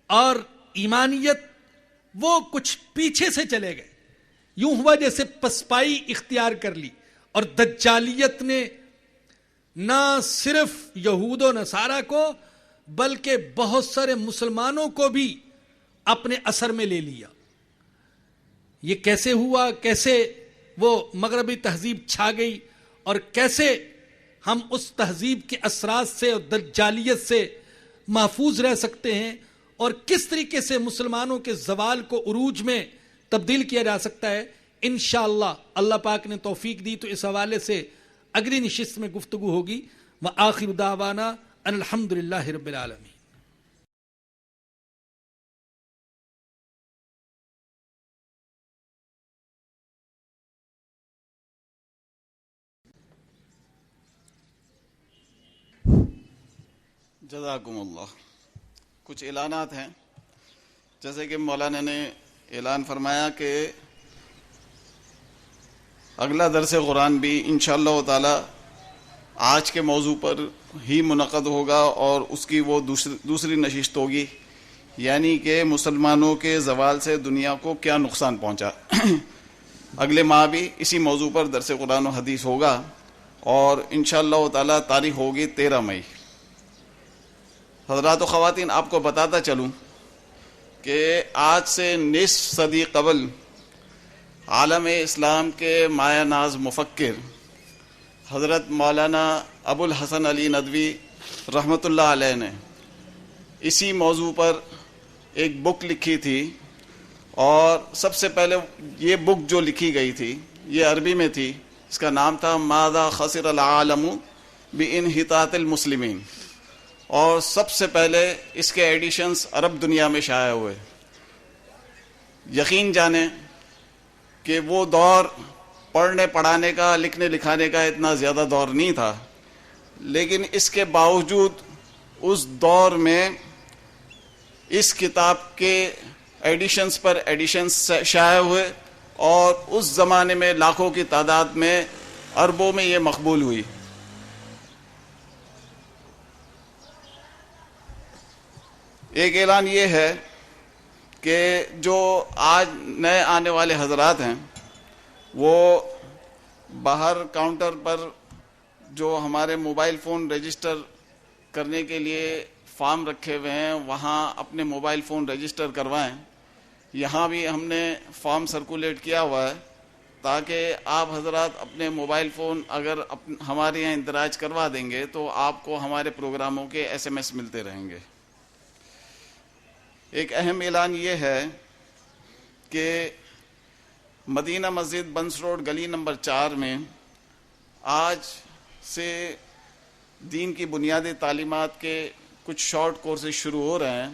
اور ایمانیت وہ کچھ پیچھے سے چلے گئے. یوں ہوا جیسے پسپائی اختیار کر لی اور دجالیت نے نہ صرف یہود و نصارہ کو بلکہ بہت سارے مسلمانوں کو بھی اپنے اثر میں لے لیا. یہ کیسے ہوا، کیسے وہ مغربی تہذیب چھا گئی اور کیسے ہم اس تہذیب کے اثرات سے اور دجالیت سے محفوظ رہ سکتے ہیں، اور کس طریقے سے مسلمانوں کے زوال کو عروج میں تبدیل کیا جا سکتا ہے، انشاءاللہ اللہ پاک نے توفیق دی تو اس حوالے سے اگلی نشست میں گفتگو ہوگی. وآخر دعوانا ان الحمدللہ رب العالمین. جزاکم اللہ. کچھ اعلانات ہیں، جیسے کہ مولانا نے اعلان فرمایا کہ اگلا درس قرآن بھی انشاءاللہ تعالی آج کے موضوع پر ہی منعقد ہوگا اور اس کی وہ دوسری نشست ہوگی، یعنی کہ مسلمانوں کے زوال سے دنیا کو کیا نقصان پہنچا. اگلے ماہ بھی اسی موضوع پر درس قرآن و حدیث ہوگا اور انشاءاللہ تعالی تاریخ ہوگی 13 مئی. حضرات و خواتین، آپ کو بتاتا چلوں کہ آج سے نصف صدی قبل عالم اسلام کے مایہ ناز مفکر حضرت مولانا ابو الحسن علی ندوی رحمۃ اللہ علیہ نے اسی موضوع پر ایک بک لکھی تھی، اور سب سے پہلے یہ بک جو لکھی گئی تھی یہ عربی میں تھی. اس کا نام تھا ماذا خسر العالم بانحطاط المسلمین، اور سب سے پہلے اس کے ایڈیشنز عرب دنیا میں شائع ہوئے. یقین جانیں کہ وہ دور پڑھنے پڑھانے کا، لکھنے لکھانے کا اتنا زیادہ دور نہیں تھا، لیکن اس کے باوجود اس دور میں اس کتاب کے ایڈیشنز پر ایڈیشنز شائع ہوئے، اور اس زمانے میں لاکھوں کی تعداد میں، اربوں میں یہ مقبول ہوئی. ایک اعلان یہ ہے کہ جو آج نئے آنے والے حضرات ہیں وہ باہر کاؤنٹر پر جو ہمارے موبائل فون رجسٹر کرنے کے لیے فارم رکھے ہوئے ہیں وہاں اپنے موبائل فون رجسٹر کروائیں. یہاں بھی ہم نے فارم سرکولیٹ کیا ہوا ہے، تاکہ آپ حضرات اپنے موبائل فون اگر ہمارے یہاں اندراج کروا دیں گے تو آپ کو ہمارے پروگراموں کے SMS ملتے رہیں گے۔ ایک اہم اعلان یہ ہے کہ مدینہ مسجد بنس روڈ گلی نمبر 4 میں آج سے دین کی بنیادی تعلیمات کے کچھ شارٹ کورسز شروع ہو رہے ہیں۔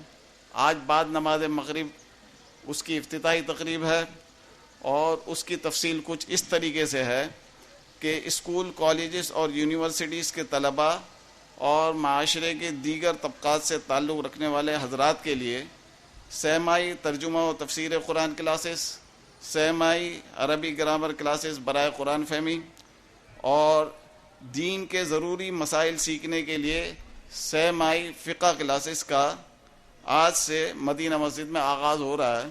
آج بعد نماز مغرب اس کی افتتاحی تقریب ہے، اور اس کی تفصیل کچھ اس طریقے سے ہے کہ اسکول، کالجز اور یونیورسٹیز کے طلباء اور معاشرے کے دیگر طبقات سے تعلق رکھنے والے حضرات کے لیے سہ-ماہی ترجمہ و تفسیر قرآن کلاسز، سہ-ماہی عربی گرامر کلاسز برائے قرآن فہمی، اور دین کے ضروری مسائل سیکھنے کے لیے سہ-ماہی فقہ کلاسز کا آج سے مدینہ مسجد میں آغاز ہو رہا ہے۔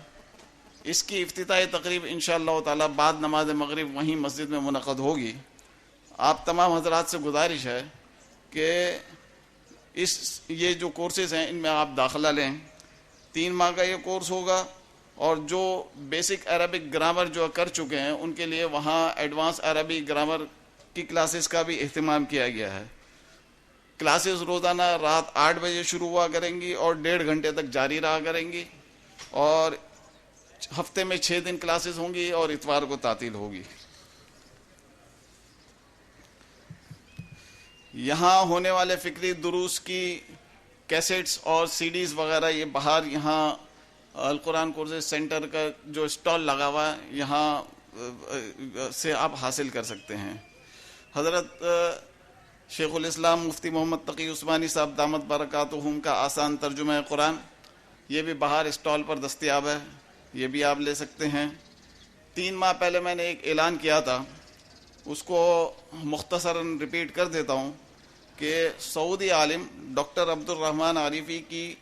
اس کی افتتاحی تقریب انشاءاللہ تعالی بعد نماز مغرب وہیں مسجد میں منعقد ہوگی۔ آپ تمام حضرات سے گزارش ہے کہ یہ جو کورسز ہیں ان میں آپ داخلہ لیں۔ 3 ماہ کا یہ کورس ہوگا، اور جو بیسک عربک گرامر جو کر چکے ہیں ان کے لیے وہاں ایڈوانس عربی گرامر کی کلاسز کا بھی اہتمام کیا گیا ہے۔ کلاسز روزانہ رات 8 بجے شروع ہوا کریں گی اور 1.5 گھنٹے تک جاری رہا کریں گی، اور ہفتے میں 6 دن کلاسز ہوں گی اور اتوار کو تعطیل ہوگی۔ یہاں ہونے والے فکری دروس کی کیسٹس اور CDs وغیرہ یہ باہر یہاں القرآن کورسز سینٹر کا جو اسٹال لگا ہوا ہے یہاں سے آپ حاصل کر سکتے ہیں۔ حضرت شیخ الاسلام مفتی محمد تقی عثمانی صاحب دامت برکاتہم کا آسان ترجمہ قرآن یہ بھی باہر اسٹال پر دستیاب ہے، یہ بھی آپ لے سکتے ہیں۔ 3 ماہ پہلے میں نے ایک اعلان کیا تھا، اس کو مختصراً ریپیٹ کر دیتا ہوں کہ سعودی عالم ڈاکٹر عبد الرحمن عارفی کی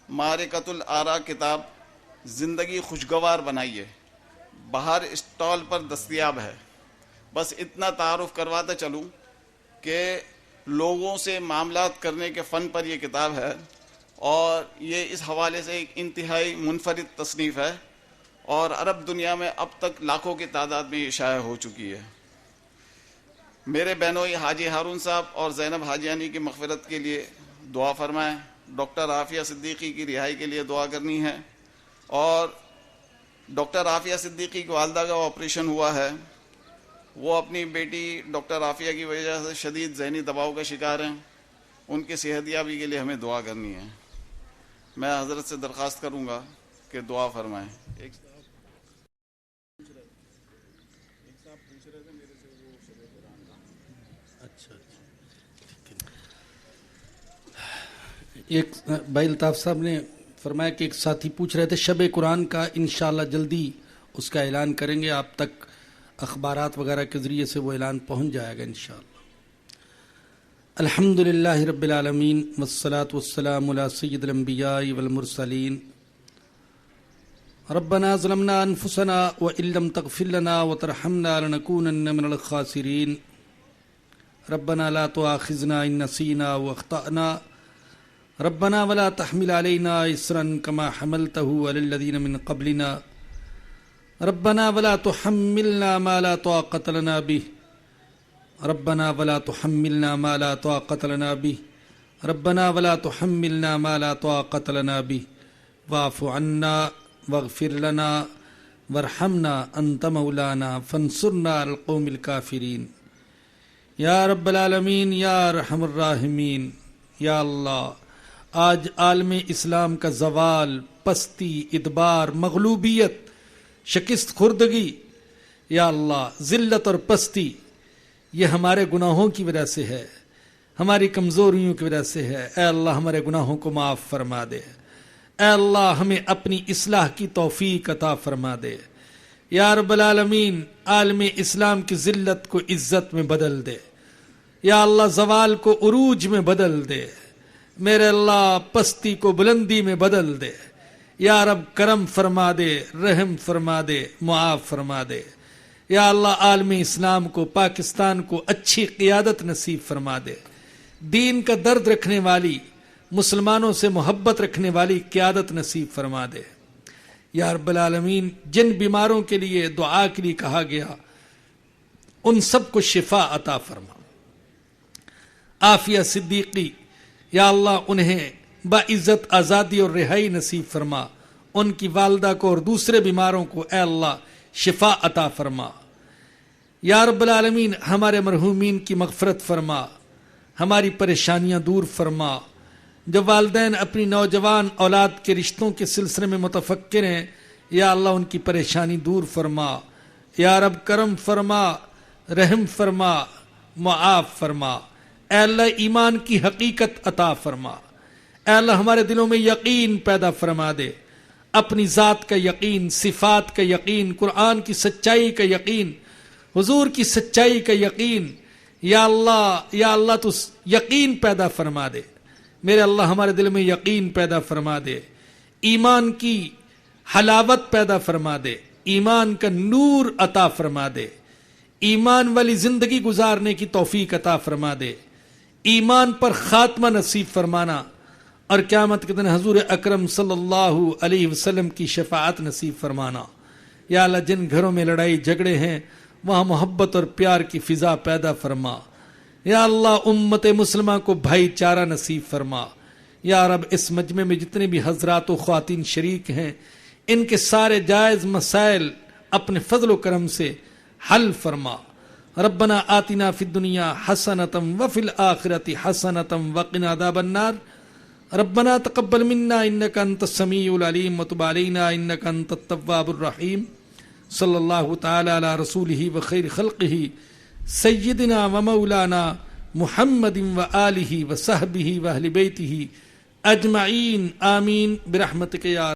معرکۃ الآراء کتاب زندگی خوشگوار بنائیے باہر اسٹال پر دستیاب ہے۔ بس اتنا تعارف کرواتا چلوں کہ لوگوں سے معاملات کرنے کے فن پر یہ کتاب ہے، اور یہ اس حوالے سے ایک انتہائی منفرد تصنیف ہے، اور عرب دنیا میں اب تک لاکھوں کی تعداد میں یہ شائع ہو چکی ہے۔ میرے بہنوئی حاجی ہارون صاحب اور زینب حاجیانی کی مغفرت کے لیے دعا فرمائیں۔ ڈاکٹر عافیہ صدیقی کی رہائی کے لیے دعا کرنی ہے، اور ڈاکٹر عافیہ صدیقی کی والدہ کا آپریشن ہوا ہے، وہ اپنی بیٹی ڈاکٹر عافیہ کی وجہ سے شدید ذہنی دباؤ کا شکار ہیں، ان کی صحت یابی کے لیے ہمیں دعا کرنی ہے۔ میں حضرت سے درخواست کروں گا کہ دعا فرمائیں۔ ایک صاحب پوچھ رہے تھے میرے سے وہ شب قرآن کا۔ اچھا، ایک بھائی الطاف صاحب نے فرمایا کہ ایک ساتھی پوچھ رہے تھے شب قرآن کا انشاءاللہ جلدی اس کا اعلان کریں گے، آپ تک اخبارات وغیرہ کے ذریعے سے وہ اعلان پہنچ جائے گا انشاءاللہ۔ الحمدللہ رب العالمین والصلاة والسلام علی سید الانبیاء والمرسلین۔ ربنا ظلمنا انفسنا وان لم تغفر لنا وترحمنا لنکونن من الخاسرین۔ ربنا لا تؤاخذنا ان نسینا واخطأنا، ربنا ولا تحمل علينا إصرا كما حملته على الذين من قبلنا، ربنا ولا تحملنا ما لا طاقة لنا به، ربنا ولا تحملنا ما لا طاقة لنا به، ربنا ولا تحملنا ما لا طاقة لنا به، واعف عنا واغفر لنا وارحمنا أنت مولانا فانصرنا على القوم الكافرين۔ یا رب العالمین، یا ارحم الراحمین، یا اللہ، آج عالم اسلام کا زوال، پستی، ادبار، مغلوبیت، شکست خوردگی، یا اللہ ذلت اور پستی، یہ ہمارے گناہوں کی وجہ سے ہے، ہماری کمزوریوں کی وجہ سے ہے۔ اے اللہ ہمارے گناہوں کو معاف فرما دے، اے اللہ ہمیں اپنی اصلاح کی توفیق عطا فرما دے۔ یا رب العالمین، عالم اسلام کی ذلت کو عزت میں بدل دے، یا اللہ زوال کو عروج میں بدل دے، میرے اللہ پستی کو بلندی میں بدل دے، یا رب کرم فرما دے، رحم فرما دے، معاف فرما دے۔ یا اللہ عالم اسلام کو، پاکستان کو اچھی قیادت نصیب فرما دے، دین کا درد رکھنے والی، مسلمانوں سے محبت رکھنے والی قیادت نصیب فرما دے۔ یا رب العالمین، جن بیماروں کے لیے دعا کے لیے کہا گیا ان سب کو شفا عطا فرما۔ عافیہ صدیقی، یا اللہ انہیں باعزت آزادی اور رہائی نصیب فرما، ان کی والدہ کو اور دوسرے بیماروں کو اے اللہ شفا عطا فرما۔ یا رب العالمین ہمارے مرحومین کی مغفرت فرما، ہماری پریشانیاں دور فرما۔ جو والدین اپنی نوجوان اولاد کے رشتوں کے سلسلے میں متفکر ہیں، یا اللہ ان کی پریشانی دور فرما۔ یا رب کرم فرما، رحم فرما، معاف فرما۔ اے اللہ ایمان کی حقیقت عطا فرما۔ اے اللہ ہمارے دلوں میں یقین پیدا فرما دے، اپنی ذات کا یقین، صفات کا یقین، قرآن کی سچائی کا یقین، حضور کی سچائی کا یقین۔ یا اللہ تو یقین پیدا فرما دے میرے اللہ، ہمارے دل میں یقین پیدا فرما دے، ایمان کی حلاوت پیدا فرما دے، ایمان کا نور عطا فرما دے، ایمان والی زندگی گزارنے کی توفیق عطا فرما دے، ایمان پر خاتمہ نصیب فرمانا، اور قیامت کے دن حضور اکرم صلی اللہ علیہ وسلم کی شفاعت نصیب فرمانا۔ یا اللہ جن گھروں میں لڑائی جھگڑے ہیں وہاں محبت اور پیار کی فضا پیدا فرما۔ یا اللہ امت مسلمہ کو بھائی چارہ نصیب فرما۔ یا رب اس مجمع میں جتنے بھی حضرات و خواتین شریک ہیں، ان کے سارے جائز مسائل اپنے فضل و کرم سے حل فرما۔ ربنا آتنا فی الدنیا حسنۃ وفی الآخرۃ حسنۃ وقنا عذاب النار۔ ربنا تقبل منا انک انت السمیع العلیم وتب علینا انک انت التواب الرحیم۔ صلی اللہ تعالی علی رسولہ وخیر خلقہ سیدنا و مولانا محمد و آلہ و صحبہ و اہل بیتہ اجمعین، آمین برحمتک یا